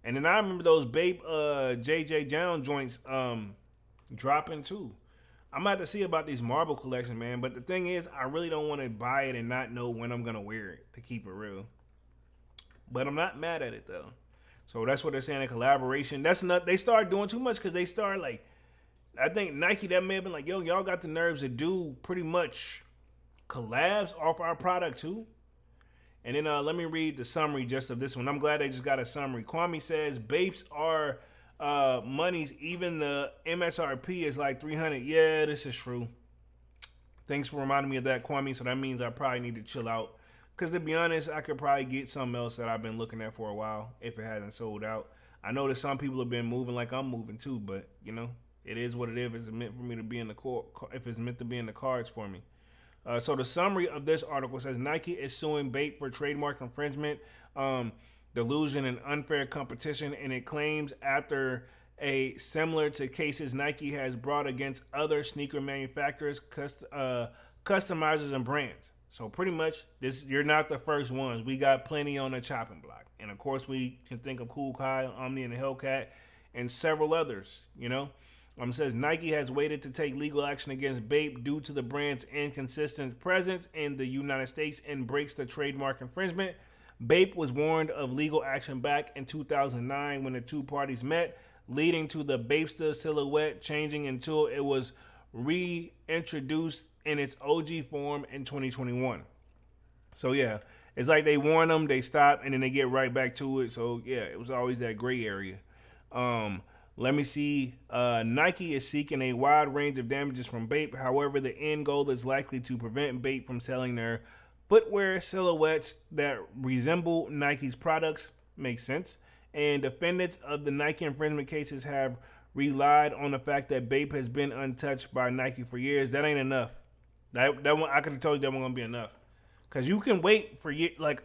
And then I remember those Bape JJ Jones joints dropping, too. I'm about to see about these marble collection, man. But the thing is, I really don't want to buy it and not know when I'm going to wear it, to keep it real. But I'm not mad at it, though. So that's what they're saying in collaboration. That's not, they started doing too much because they started like, I think Nike, that may have been like, yo, y'all got the nerves to do pretty much collabs off our product too. And then let me read the summary just of this one. I'm glad they just got a summary. Kwame says, Bapes are monies. Even the MSRP is like 300. Yeah, this is true. Thanks for reminding me of that, Kwame. So that means I probably need to chill out. Because to be honest, I could probably get something else that I've been looking at for a while if it hasn't sold out. I know that some people have been moving like I'm moving too, but you know, it is what it is. If it's meant for me to be in the if it's meant to be in the cards for me. So the summary of this article says Nike is suing Bape for trademark infringement, delusion, and unfair competition, and it claims after a similar to cases Nike has brought against other sneaker manufacturers, customizers, and brands. So pretty much, you're not the first ones. We got plenty on the chopping block. And of course, we can think of Cool Kai, Omni, and the Hellcat, and several others, you know. It says Nike has waited to take legal action against Bape due to the brand's inconsistent presence in the United States and breaks the trademark infringement. Bape was warned of legal action back in 2009 when the two parties met, leading to the Bapesta silhouette changing until it was reintroduced in its OG form in 2021. So yeah, it's like they warn them, they stop, and then they get right back to it. So yeah, it was always that gray area. Let me see. Nike is seeking a wide range of damages from Bape. However, the end goal is likely to prevent Bape from selling their footwear silhouettes that resemble Nike's products. Makes sense. And defendants of the Nike infringement cases have relied on the fact that Bape has been untouched by Nike for years. That ain't enough. That one, I could have told you that wasn't gonna be enough. Cause you can wait for years. Like,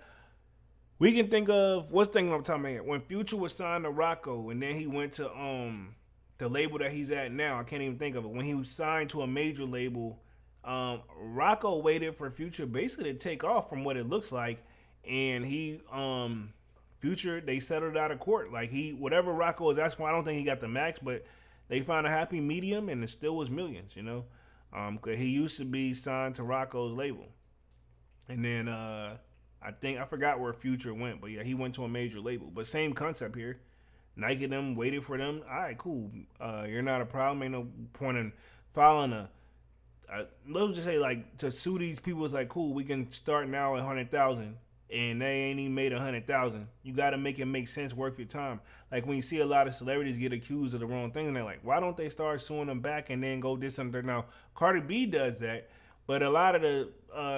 we can think of what's thinking I'm talking about. When Future was signed to Rocco, and then he went to the label that he's at now. I can't even think of it. When he was signed to a major label, Rocco waited for Future basically to take off from what it looks like, and he Future, they settled out of court. Like, whatever Rocco was asking for, I don't think he got the max, but they found a happy medium, and it still was millions, you know. Cause he used to be signed to Rocco's label, and then I forgot where Future went, but yeah, he went to a major label. But same concept here. Nike them waited for them. All right, cool. You're not a problem. Ain't no point in filing let's just say, like, to sue these people is like, cool, we can start now at 100,000. and they ain't even made 100,000. You got to make it make sense, worth your time. Like when you see a lot of celebrities get accused of the wrong thing, and they're like, why don't they start suing them back and then go this and that? Now, Cardi B does that, but a lot of the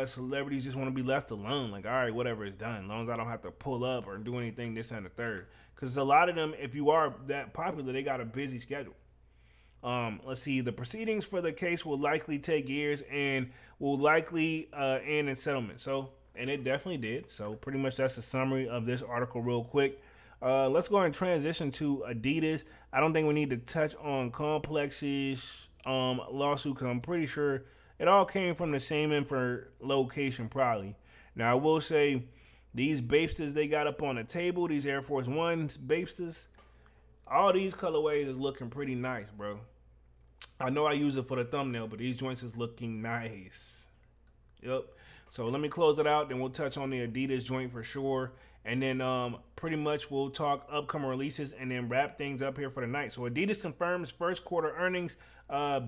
celebrities just want to be left alone. Like, all right, whatever is done, as long as I don't have to pull up or do anything this and the third. Because a lot of them, if you are that popular, they got a busy schedule. Let's see. The proceedings for the case will likely take years and will likely end in settlement. So, and it definitely did. So, pretty much that's the summary of this article real quick. Let's go and transition to Adidas. I don't think we need to touch on Complex's lawsuit because I'm pretty sure it all came from the same location probably. Now, I will say these Bapestas they got up on the table, these Air Force Ones Bapestas, all these colorways is looking pretty nice, bro. I know I use it for the thumbnail, but these joints is looking nice. Yep. So let me close it out, then we'll touch on the Adidas joint for sure. And then pretty much we'll talk upcoming releases and then wrap things up here for the night. So Adidas confirms first quarter earnings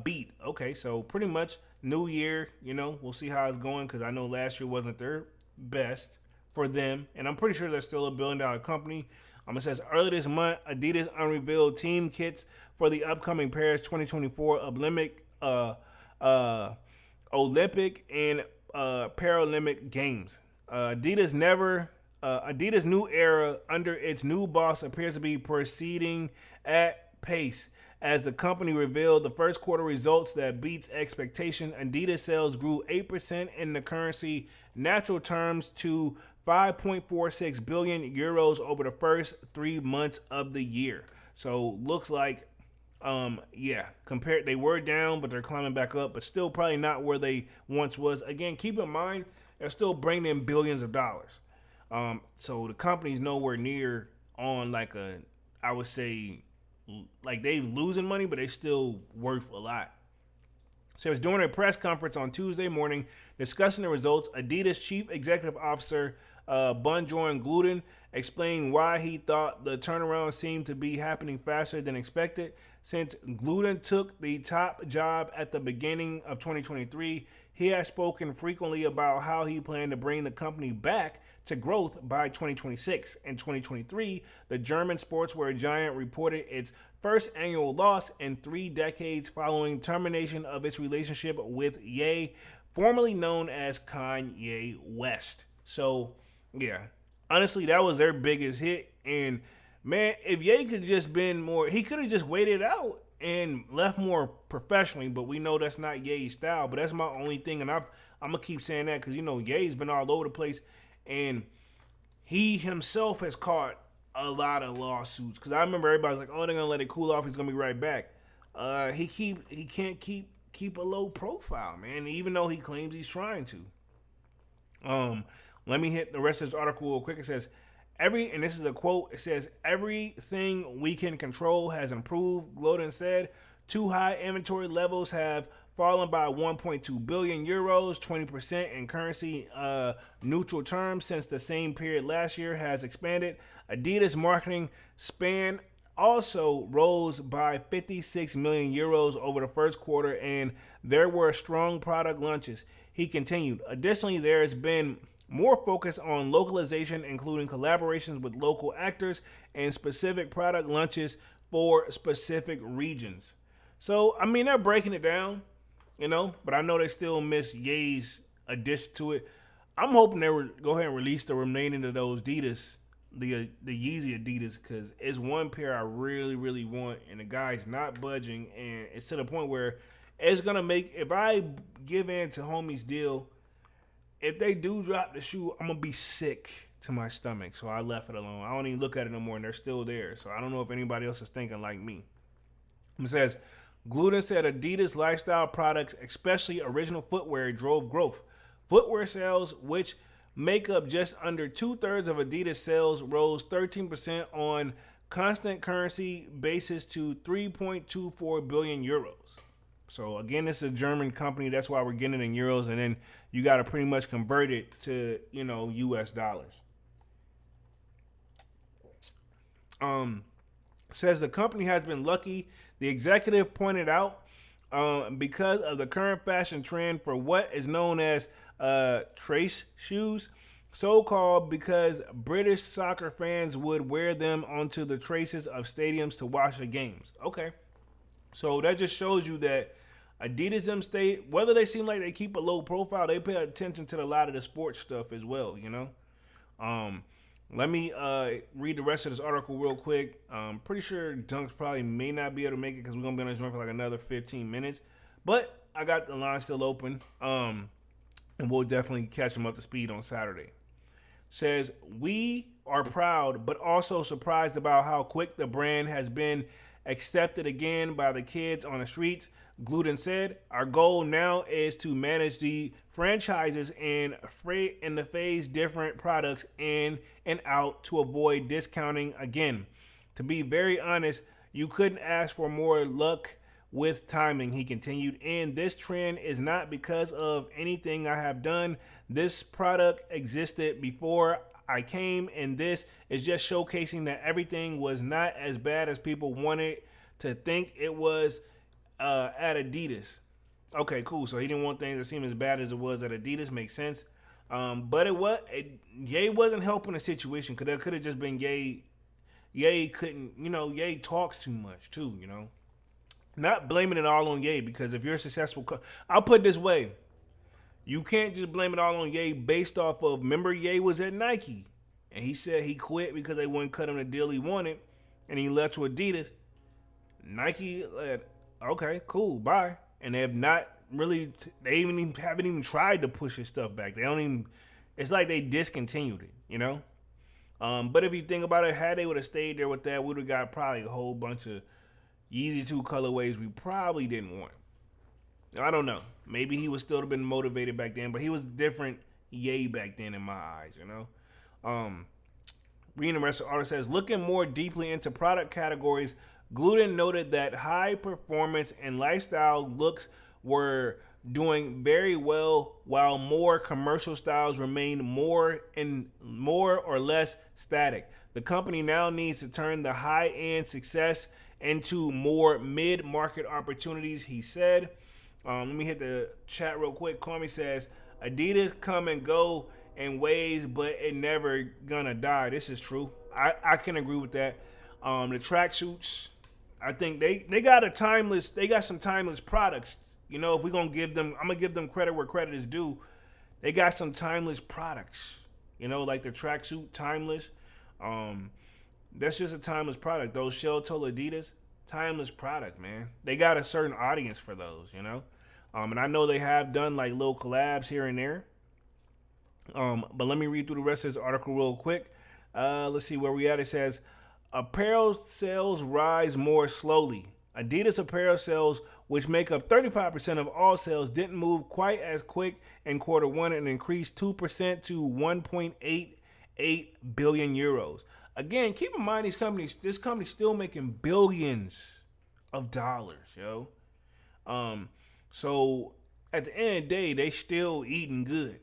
beat. Okay, so pretty much new year, you know, we'll see how it's going because I know last year wasn't their best for them. And I'm pretty sure they're still $1 billion company. It says earlier this month, Adidas unrevealed team kits for the upcoming Paris 2024 Olympic and Paralympic Games. Adidas new era under its new boss appears to be proceeding at pace. As the company revealed the first quarter results that beats expectation, Adidas sales grew 8% in the currency natural terms to 5.46 billion euros over the first 3 months of the year. So looks like, compared, they were down, but they're climbing back up, but still probably not where they once was. Again, keep in mind, they're still bringing in billions of dollars. So the company's nowhere near on like I would say, like they losing money, but they still worth a lot. So it was during a press conference on Tuesday morning discussing the results. Adidas Chief Executive Officer Bjorn Gulden explained why he thought the turnaround seemed to be happening faster than expected. Since Gulden took the top job at the beginning of 2023, he has spoken frequently about how he planned to bring the company back to growth by 2026. In 2023, the German sportswear giant reported its first annual loss in 3 decades following termination of its relationship with Ye, formerly known as Kanye West. So, yeah, honestly, that was their biggest hit. And, man, if Ye could just been more, he could have just waited out and left more professionally, but we know that's not Ye's style. But that's my only thing, and I'm going to keep saying that because, you know, Ye's been all over the place. And he himself has caught a lot of lawsuits because I remember everybody's like, "Oh, they're gonna let it cool off. He's gonna be right back." He can't keep a low profile, man. Even though he claims he's trying to. Let me hit the rest of this article real quick. It says and this is a quote. It says everything we can control has improved. Gulden said too high inventory levels have fallen by 1.2 billion euros, 20% in currency neutral terms since the same period last year has expanded. Adidas marketing span also rose by 56 million euros over the first quarter, and there were strong product launches. He continued. Additionally, there has been more focus on localization, including collaborations with local actors and specific product launches for specific regions. So, I mean, they're breaking it down. You know, but I know they still miss Ye's addition to it. I'm hoping they go ahead and release the remaining of those Adidas, the Yeezy Adidas, because it's one pair I really, really want, and the guy's not budging, and it's to the point where it's going to make, if I give in to homie's deal, if they do drop the shoe, I'm going to be sick to my stomach, so I left it alone. I don't even look at it no more, and they're still there, so I don't know if anybody else is thinking like me. It says, Gulden said Adidas lifestyle products, especially original footwear, drove growth. Footwear sales, which make up just under 2/3 of Adidas sales, rose 13% on constant currency basis to 3.24 billion euros. So again, this is a German company. That's why we're getting it in euros, and then you got to pretty much convert it to, you know, US dollars. Says the company has been lucky. The executive pointed out because of the current fashion trend for what is known as trace shoes, So-called because British soccer fans would wear them onto the traces of stadiums to watch the games. Okay. So that just shows you that Adidas them stay, whether they seem like they keep a low profile, they pay attention to a lot of the sports stuff as well, you know? Let me read the rest of this article real quick. Pretty sure Dunks probably may not be able to make it because we're going to be on this joint for like another 15 minutes. But I got the line still open, and we'll definitely catch them up to speed on Saturday. Says, we are proud but also surprised about how quick the brand has been accepted again by the kids on the streets. Gluten said, our goal now is to manage the franchises and the phase different products in and out to avoid discounting again. To be very honest, you couldn't ask for more luck with timing, he continued. And this trend is not because of anything I have done. This product existed before I came, and this is just showcasing that everything was not as bad as people wanted to think it was at Adidas. Okay, cool. So he didn't want things to seem as bad as it was at Adidas. Makes sense. But Ye wasn't helping the situation because it could have just been Ye. Ye couldn't, Ye talks too much too, Not blaming it all on Ye because if you're a successful, I'll put it this way. You can't just blame it all on Ye based off of, remember Ye was at Nike and he said he quit because they wouldn't cut him the deal he wanted and he left to Adidas. Nike, okay, cool, bye. And they have not really, haven't even tried to push his stuff back. They don't even, it's like they discontinued it, But if you think about it, had they would have stayed there with that, we would have got probably a whole bunch of Yeezy 2 colorways we probably didn't want. I don't know. Maybe he would still have been motivated back then, but he was different Ye back then in my eyes, Reading the rest of the article says, looking more deeply into product categories, Gluten noted that high performance and lifestyle looks were doing very well, while more commercial styles remain more or less static. The company now needs to turn the high-end success into more mid-market opportunities, he said. Let me hit the chat real quick. Kwame says, Adidas come and go in ways, but it never gonna die. This is true. I can agree with that. The tracksuits, I think they got some timeless products. If we're gonna give them, I'm gonna give them credit where credit is due. They got some timeless products. Like the tracksuit, timeless. That's just a timeless product. Those shell toe Adidas, timeless product, man. They got a certain audience for those, and I know they have done like little collabs here and there. But let me read through the rest of this article real quick. Let's see where we at. It says, apparel sales rise more slowly. Adidas apparel sales, which make up 35% of all sales, didn't move quite as quick in quarter one and increased 2% to 1.88 billion euros. Again, keep in mind this company's still making billions of dollars, yo. So at the end of the day, they still eating good.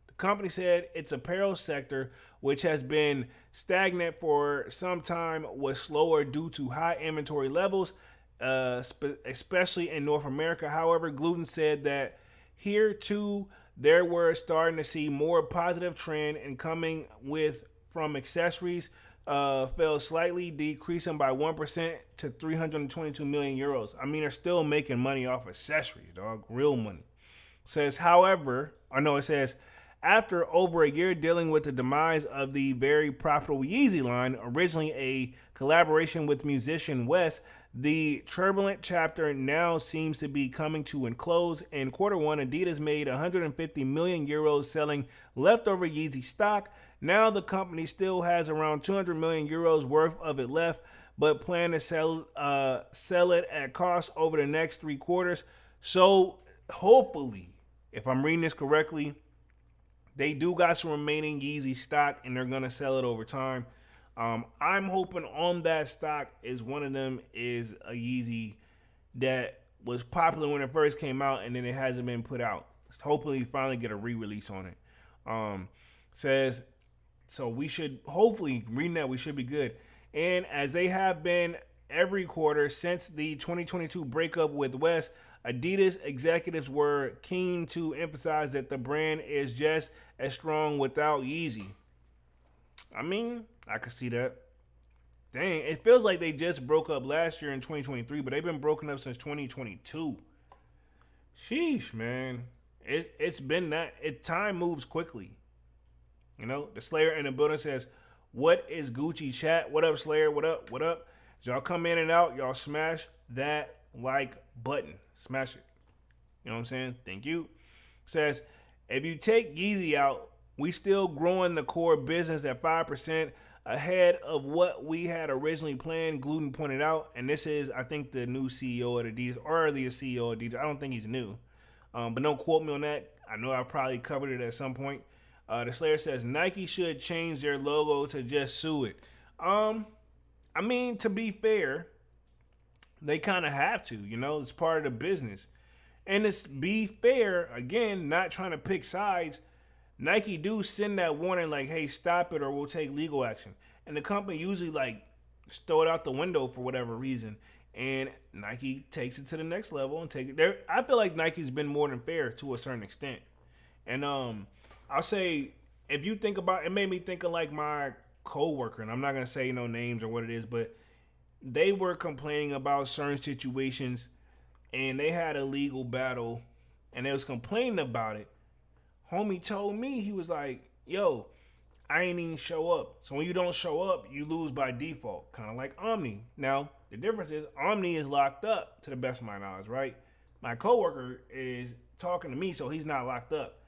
The company said its apparel sector, which has been stagnant for some time, was slower due to high inventory levels, especially in North America. However, Gluten said that here too, there were starting to see more positive trend and coming from accessories, fell slightly, decreasing by 1% to 322 million euros. I mean, they're still making money off accessories, dog, real money. It says, after over a year dealing with the demise of the very profitable Yeezy line, originally a collaboration with musician Wes, the turbulent chapter now seems to be coming to a close. In quarter one, Adidas made 150 million euros selling leftover Yeezy stock. Now the company still has around 200 million euros worth of it left, but plan to sell it at cost over the next 3 quarters. So hopefully, if I'm reading this correctly, they do got some remaining Yeezy stock and they're going to sell it over time. I'm hoping on that stock is one of them is a Yeezy that was popular when it first came out and then it hasn't been put out. Hopefully finally get a re-release on it. Says, so we should hopefully, reading that, we should be good. And as they have been every quarter since the 2022 breakup with West. Adidas executives were keen to emphasize that the brand is just as strong without Yeezy. I mean, I could see that. Dang, it feels like they just broke up last year in 2023, but they've been broken up since 2022. Sheesh, man. It's been that. Time moves quickly. You know, the Slayer in the building says, "What is Gucci chat? What up, Slayer? What up? What up?" As y'all come in and out, y'all smash that like button. Smash it. You know what I'm saying? Thank you. Says, if you take Yeezy out, we still growing the core business at 5% ahead of what we had originally planned, Gluten pointed out. And this is, I think, the new CEO of Adidas, or the CEO of Adidas. I don't think he's new. But don't quote me on that. I know I've probably covered it at some point. The Slayer says, Nike should change their logo to just sue it. I mean, to be fair, they kind of have to, you know, it's part of the business. And it's be fair, again, not trying to pick sides. Nike do send that warning like, hey, stop it or we'll take legal action. And the company usually like throw it out the window for whatever reason. And Nike takes it to the next level and take it there. I feel like Nike's been more than fair to a certain extent. And I'll say, if you think about it, made me think of like my coworker, and I'm not gonna say no names or what it is, but they were complaining about certain situations and they had a legal battle and they was complaining about it. Homie told me, he was like, yo, I ain't even show up. So when you don't show up, you lose by default. Kind of like Omni. Now, the difference is Omni is locked up to the best of my knowledge, right? My coworker is talking to me, so he's not locked up.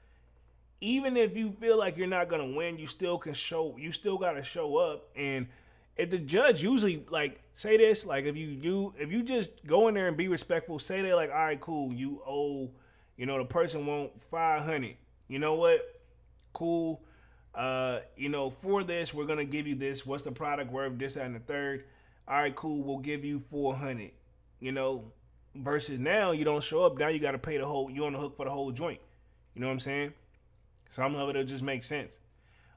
Even if you feel like you're not gonna win, you still gotta show up. And if the judge usually like say this, like if you just go in there and be respectful, say they're like, all right, cool, you owe, you know, the person want $500. You know what? Cool. You know, for this, we're gonna give you this. What's the product worth? This, that, and the third. All right, cool. We'll give you $400. You know, versus now you don't show up. Now you got to pay the whole. You on the hook for the whole joint. You know what I'm saying? Some of it'll just make sense.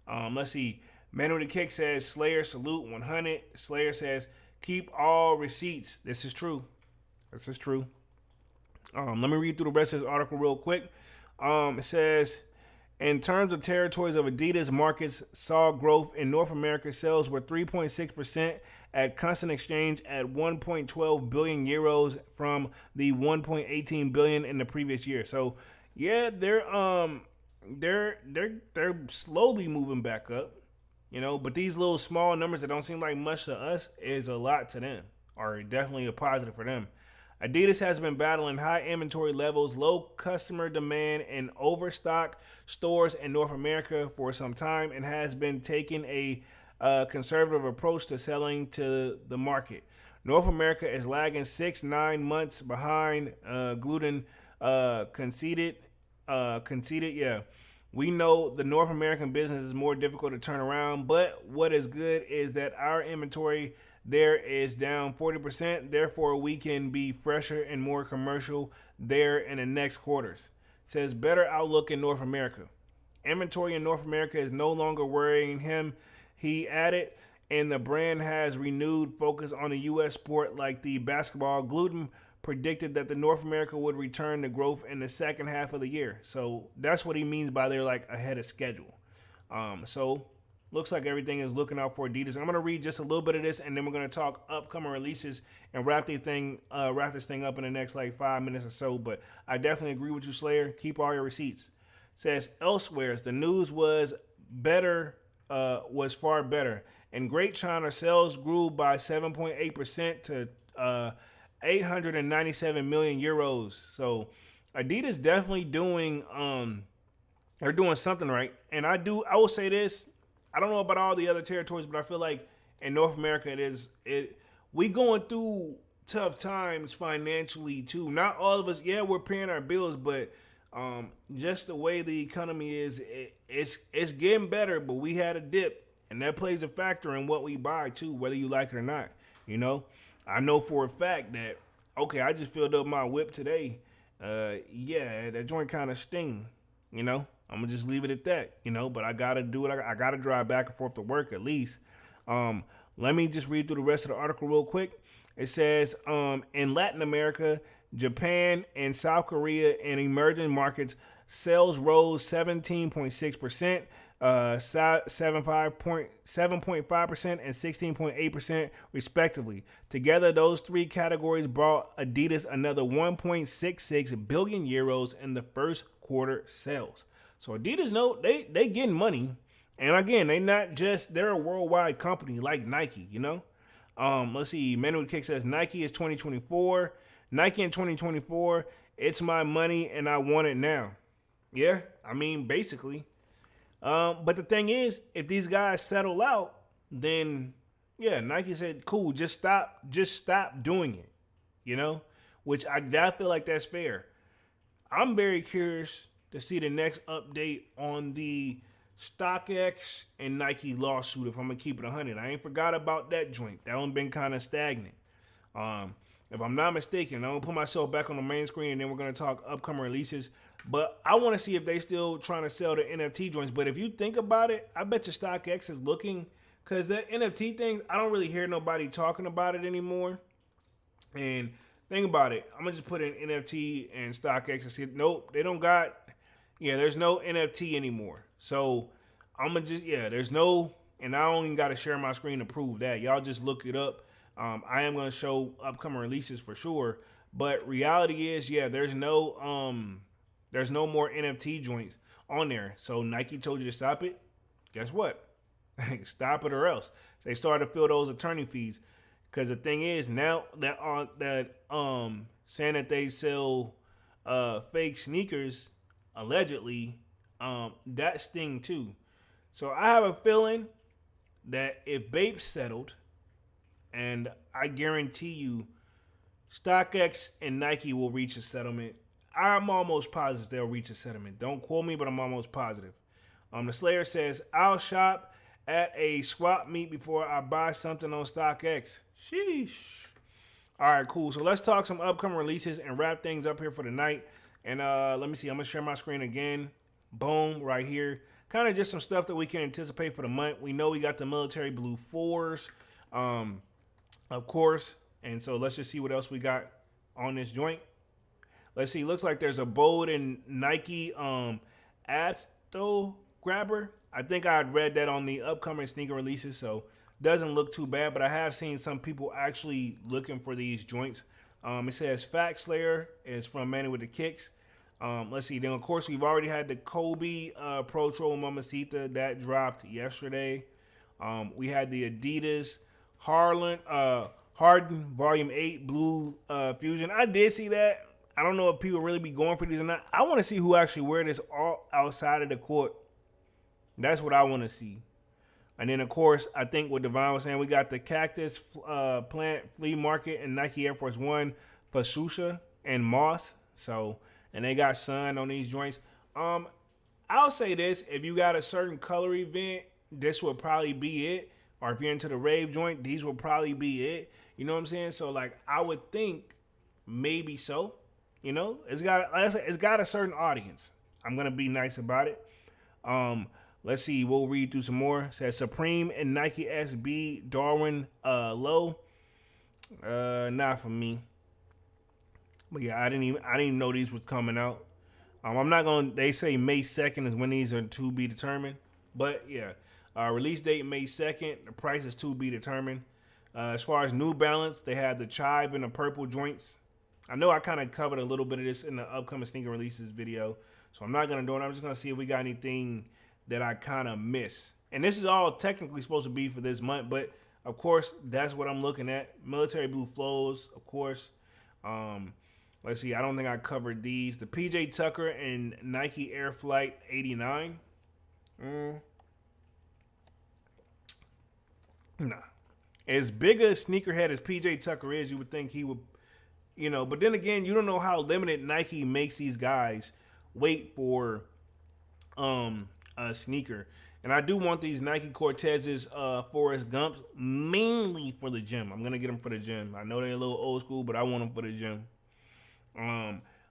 Let's see. Man with the Kick says, Slayer salute 100. Slayer says, keep all receipts. This is true. This is true. Let me read through the rest of this article real quick. It says, in terms of territories of Adidas, markets saw growth in North America. Sales were 3.6% at constant exchange at 1.12 billion euros from the 1.18 billion in the previous year. So, yeah, they're slowly moving back up, you know. But these little small numbers that don't seem like much to us is a lot to them, or definitely a positive for them. Adidas has been battling high inventory levels, low customer demand, and overstock stores in North America for some time, and has been taking a conservative approach to selling to the market. North America is lagging 6-9 months behind. Gluten conceded. Yeah. We know the North American business is more difficult to turn around, but what is good is that our inventory there is down 40%. Therefore, we can be fresher and more commercial there in the next quarters. It says better outlook in North America. Inventory in North America is no longer worrying him, he added, and the brand has renewed focus on the U.S. sport like the basketball. Gluten predicted that the North America would return to growth in the second half of the year. So that's what he means by they're like ahead of schedule. So looks like everything is looking out for Adidas. I'm going to read just a little bit of this, and then we're going to talk upcoming releases and wrap this thing up in the next like 5 minutes or so. But I definitely agree with you, Slayer. Keep all your receipts. It says elsewhere, the news was far better. In Great China, sales grew by 7.8% to 897 million euros. So Adidas definitely doing they're doing something right. And I will say this. I don't know about all the other territories, but I feel like in North America we going through tough times financially too. Not all of us, yeah, we're paying our bills, but just the way the economy is, it's getting better, but we had a dip, and that plays a factor in what we buy too, whether you like it or not. You know, I know for a fact that, okay, I just filled up my whip today. Yeah, that joint kind of sting, you know. I'm going to just leave it at that, you know, but I got to do it. I got to drive back and forth to work at least. Let me just read through the rest of the article real quick. It says in Latin America, Japan, and South Korea and emerging markets, sales rose 17.6%, 7.5% and 16.8% respectively. Together, those three categories brought Adidas another 1.66 billion euros in the first quarter sales. So Adidas know they getting money. And again, they're a worldwide company like Nike, you know? Let's see. Manuel Kick says Nike is 2024. Nike in 2024, it's my money and I want it now. Yeah, I mean, basically. But the thing is, if these guys settle out, then yeah, Nike said, cool, just stop doing it. You know? Which I feel like that's fair. I'm very curious to see the next update on the StockX and Nike lawsuit, if I'm gonna keep it 100. I ain't forgot about that joint. That one been kind of stagnant. If I'm not mistaken, I'm gonna put myself back on the main screen and then we're gonna talk upcoming releases. But I want to see if they still trying to sell the NFT joints. But if you think about it, I bet your StockX is looking, because that NFT thing, I don't really hear nobody talking about it anymore. And think about it, I'm gonna just put in NFT and StockX and see. Nope, they don't got. Yeah, there's no NFT anymore. So I'm gonna there's no, and I don't even gotta share my screen to prove that. Y'all just look it up. I am gonna show upcoming releases for sure. But reality is, there's no more NFT joints on there. So Nike told you to stop it. Guess what? Stop it or else. They started to fill those attorney fees. Because the thing is, now that saying that they sell fake sneakers, allegedly, that sting too. So I have a feeling that if Bape settled, and I guarantee you, StockX and Nike will reach a settlement. I'm almost positive they'll reach a settlement. Don't quote me, but I'm almost positive. The Slayer says, I'll shop at a swap meet before I buy something on StockX. Sheesh. All right, cool. So let's talk some upcoming releases and wrap things up here for the night. And let me see. I'm going to share my screen again. Boom, right here. Kind of just some stuff that we can anticipate for the month. We know we got the military blue 4s, of course. And so let's just see what else we got on this joint. Let's see. Looks like there's a bold and Nike Absto grabber. I think I had read that on the upcoming sneaker releases, so doesn't look too bad. But I have seen some people actually looking for these joints. It says Fact Slayer is from Manny with the Kicks. Let's see. Then, of course, we've already had the Kobe Pro Troll Mamacita that dropped yesterday. We had the Adidas Harden Volume 8 Blue Fusion. I did see that. I don't know if people really be going for these or not. I want to see who actually wear this all outside of the court. That's what I want to see. And then, of course, I think what Devon was saying, we got the Cactus Plant Flea Market and Nike Air Force One for Susha and Moss. So, and they got sun on these joints. I'll say this. If you got a certain color event, this would probably be it. Or if you're into the rave joint, these will probably be it. You know what I'm saying? So, like, I would think maybe so. You know, it's got a certain audience. I'm going to be nice about it. Let's see. We'll read through some more. It says Supreme and Nike SB Darwin Low. Not for me. But yeah, I didn't even know these was coming out. They say May 2nd is when these are to be determined. But yeah, release date May 2nd. The price is to be determined. As far as New Balance, they have the Chive and the purple joints. I know I kind of covered a little bit of this in the upcoming sneaker releases video. So I'm not going to do it. I'm just going to see if we got anything that I kind of miss. And this is all technically supposed to be for this month. But, of course, that's what I'm looking at. Military Blue Flows, of course. Let's see. I don't think I covered these. The PJ Tucker and Nike Air Flight 89. Nah. As big a sneakerhead as PJ Tucker is, you would think he would, you know. But then again, you don't know how limited Nike makes these guys wait for a sneaker. And I do want these Nike Cortezes, Forrest Gumps, mainly for the gym. I'm going to get them for the gym. I know they're a little old school, but I want them for the gym.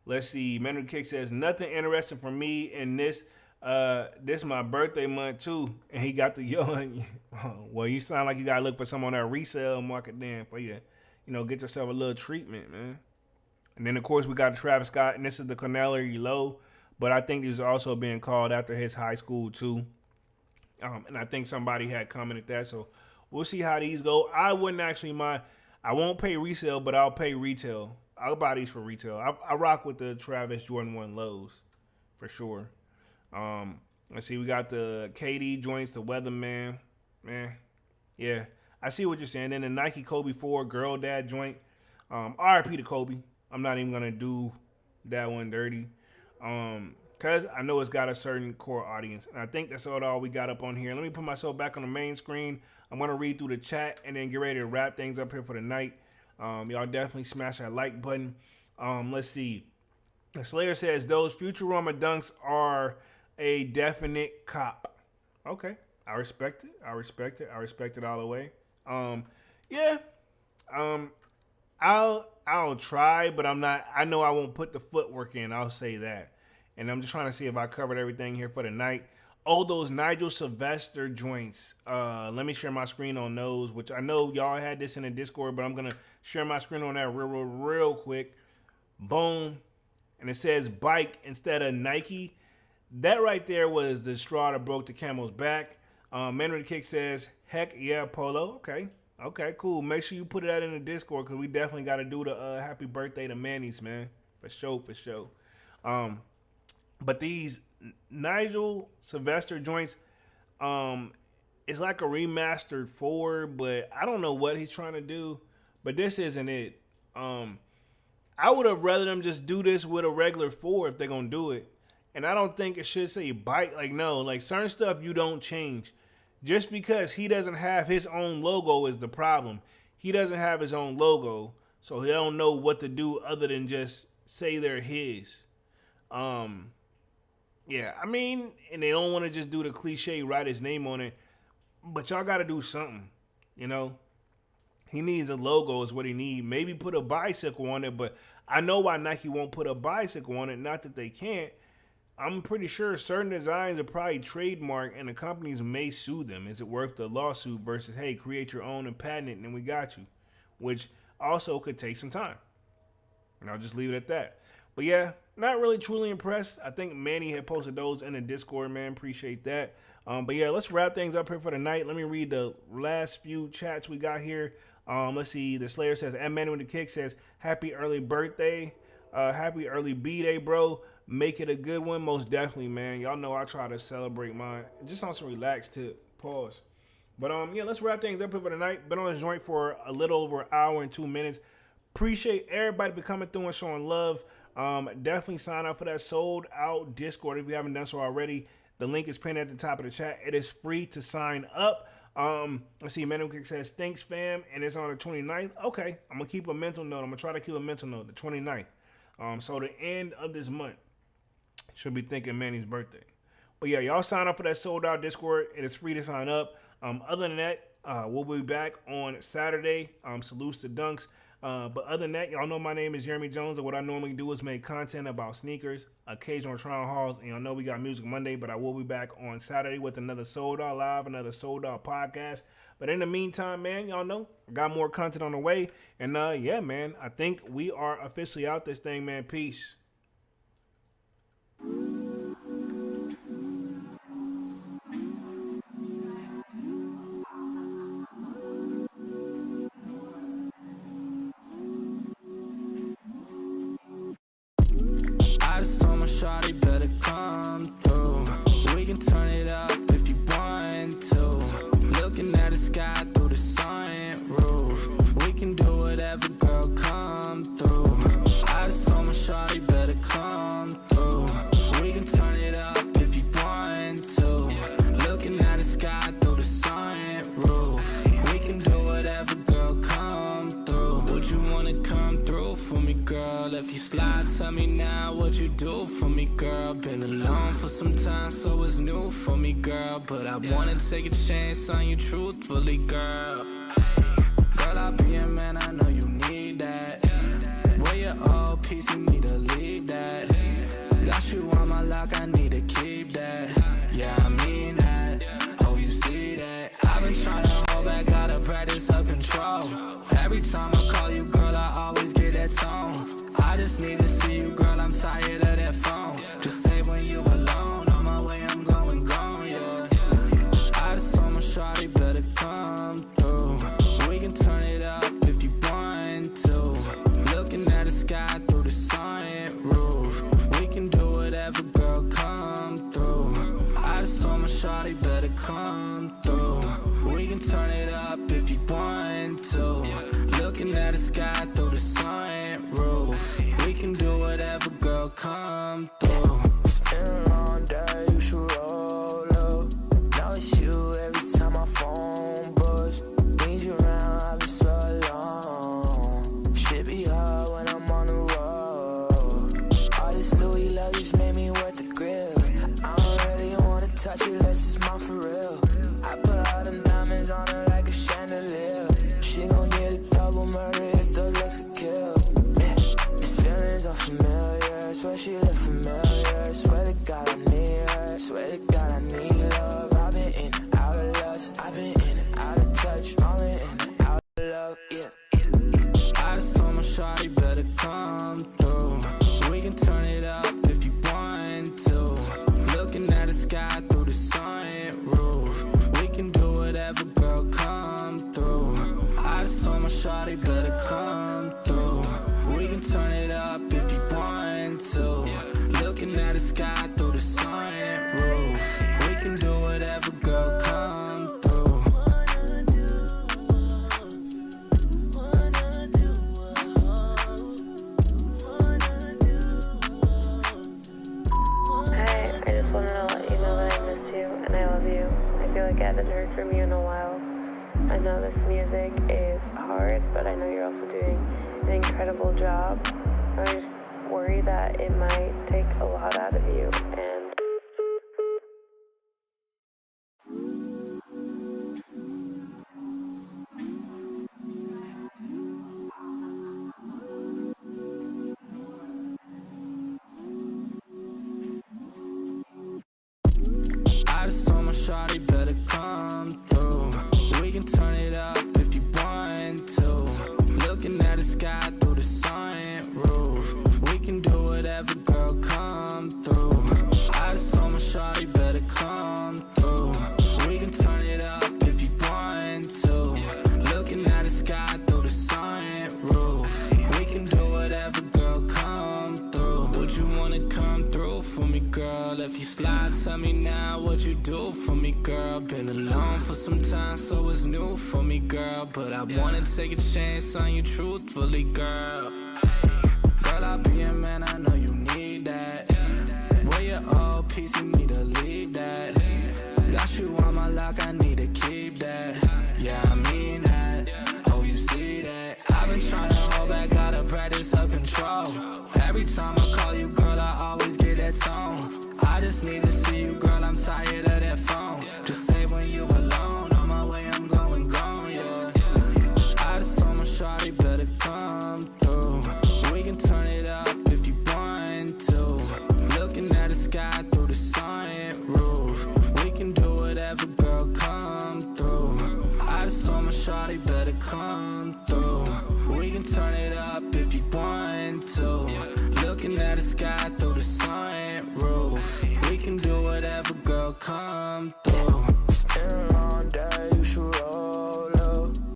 Let's see. Mental Kick says, nothing interesting for me in this. This my birthday month, too. And he got the young. Well, you sound like you got to look for some on that resale market then for you get yourself a little treatment, man. And then, of course, we got Travis Scott, and this is the Canary Low. But I think these are also being called after his high school, too. And I think somebody had commented that. So we'll see how these go. I wouldn't actually mind. I won't pay resale, but I'll pay retail. I'll buy these for retail. I rock with the Travis Jordan 1 lows for sure. Let's see. We got the KD joints, the Weatherman. Man, yeah. I see what you're saying. Then the Nike Kobe 4 Girl Dad joint. RIP to Kobe. I'm not even going to do that one dirty. Because I know it's got a certain core audience. And I think that's all we got up on here. Let me put myself back on the main screen. I'm going to read through the chat and then get ready to wrap things up here for the night. Y'all definitely smash that like button. Let's see. The Slayer says, those Futurama dunks are a definite cop. Okay. I respect it. I respect it. I respect it all the way. Yeah. I'll try, but I'm not. I know I won't put the footwork in. I'll say that. And I'm just trying to see if I covered everything here for the night. Oh, those Nigel Sylvester joints. Let me share my screen on those, which I know y'all had this in the Discord, but I'm gonna share my screen on that real quick. Boom. And it says Bike instead of Nike. That right there was the straw that broke the camel's back. Man with the Kick says, heck yeah, Polo. Okay, cool. Make sure you put that in the Discord because we definitely got to do the happy birthday to Manny's, man. For sure. But these Nigel Sylvester joints, it's like a remastered 4, but I don't know what he's trying to do. But this isn't it. I would have rather them just do this with a regular 4 if they're going to do it. And I don't think it should say Bike. Like, no. Like, certain stuff you don't change. Just because he doesn't have his own logo is the problem. He doesn't have his own logo, so he don't know what to do other than just say they're his. Yeah, I mean, and they don't want to just do the cliche, write his name on it. But y'all got to do something, He needs a logo is what he needs. Maybe put a bicycle on it, but I know why Nike won't put a bicycle on it. Not that they can't. I'm pretty sure certain designs are probably trademarked and the companies may sue them. Is it worth the lawsuit versus, hey, create your own and patent it and we got you? Which also could take some time. And I'll just leave it at that. But yeah, not really truly impressed. I think Manny had posted those in the Discord, man. Appreciate that. But yeah, let's wrap things up here for the night. Let me read the last few chats we got here. Let's see. The Slayer says, and Manny with the Kick says, happy early birthday. Happy early B-Day, bro. Make it a good one, most definitely, man. Y'all know I try to celebrate mine just on some relaxed tip. Pause. But yeah, let's wrap things up here for tonight. Been on this joint for a little over an hour and 2 minutes. Appreciate everybody for coming through and showing love. Definitely sign up for that sold out Discord if you haven't done so already. The link is pinned at the top of the chat. It is free to sign up. Let's see. Medical says thanks, fam, and it's on the 29th. Okay, I'm gonna keep a mental note. I'm gonna try to keep a mental note. The 29th. So the end of this month. Should be thinking Manny's birthday. But yeah, y'all sign up for that sold out Discord. It is free to sign up. Other than that, we'll be back on Saturday. Salutes to Dunks. But other than that, y'all know my name is Jeremy Jones, and what I normally do is make content about sneakers, occasional trial hauls, and y'all know we got Music Monday, but I will be back on Saturday with another Sold Out Live, another Sold Out podcast. But in the meantime, man, y'all know I got more content on the way. And yeah, man, I think we are officially out this thing, man. Peace. I just told my shawty better come through. We can turn it up if you want to. Looking at the sky through the sunroof. We can do whatever, girl, come through. I just told my shawty better come through. We can turn it up if you want to. Looking at the sky through the sunroof. We can do whatever, girl, come through. Would you wanna come through for me, girl? If you slide, tell me now what you do for me, girl. Been alone for some time, so it's new for me, girl. But I wanna take a chance on you truthfully, girl. Girl, I'll be a man, I know you need that. Where your old piece, you need to leave that. Got you on my lock, I need to keep that. Yeah, I mean that. Oh, you see that? I've been trying to hold back, gotta practice self-control. Every time I call you, I just need to see you, girl, I'm tired of that phone. Just say when you alone, on my way, I'm going gone, yeah. I just told my shawty better come through. We can turn it up if you want to. Looking at the sky through the sunroof. We can do whatever, girl, come through. I just told my shawty better come through. We can turn it up if you want to. Looking at the sky through the sunroof. We can do whatever, girl, come through. It's been a long day, you should roll up. Now it's you every time my phone buzz. Need you around, I've been so alone. Shit be hard when I'm on the road. All this Louis luggage made me wet the grill. I don't really wanna touch it unless it's mine for real. I put all them diamonds on her like a chandelier. She gon' get a double murder if those looks could kill. These feelings are familiar, swear she look familiar. Swear to God I need her, swear to God I need love. I've been in and out of lust, I've been in and out of touch, I've been in and out of love, yeah. I just told my shawty better come through. We can turn it up if you want to. Looking at the sky through the sunroof. We can do whatever, girl, come through. I just told my shawty better come through. We can turn it up if you want to. Looking at the sky through the sunroof. We can do whatever, girl, come through. Hey, I just wanted to let you know that I miss you and I love you. I feel like I haven't heard from you in a while. I know this music is hard, but I know you're also doing an incredible job. I just worry that it might take a lot out of you, and I just told my shawty better come through. We can turn it up if you want to. Looking at the sky through the sunroof. We can do whatever, girl, come through. I just told my shawty better come through. We can turn it up if you want to. Looking at the sky through the sunroof. We can do whatever, girl, come through. Would you wanna come through for me, girl? If you slide, tell me now what you do for me, girl. Been alone for some time, so it's new for me, girl. But I wanna take a chance on you truthfully, girl. Girl, I'll be a man, I know you need that. Where your old piece, you need to leave that. Got you on my lock, I need to keep that. Yeah, I mean that. Oh, you see that? I've been trying to hold back, gotta practice self-control. Every time I call you, girl, I always get that tone. I just need to see you, girl, I'm tired of that phone. Just say when you alone, on my way, I'm going gone, yeah. I just told my shawty better come through. We can turn it up if you want to. Looking at the sky through the sunroof. We can do whatever, girl, come through. I just told my shawty better come through. We can turn it up if you want to. Looking at the sky through the sunroof. We can do whatever, girl, come through. It's been a long day,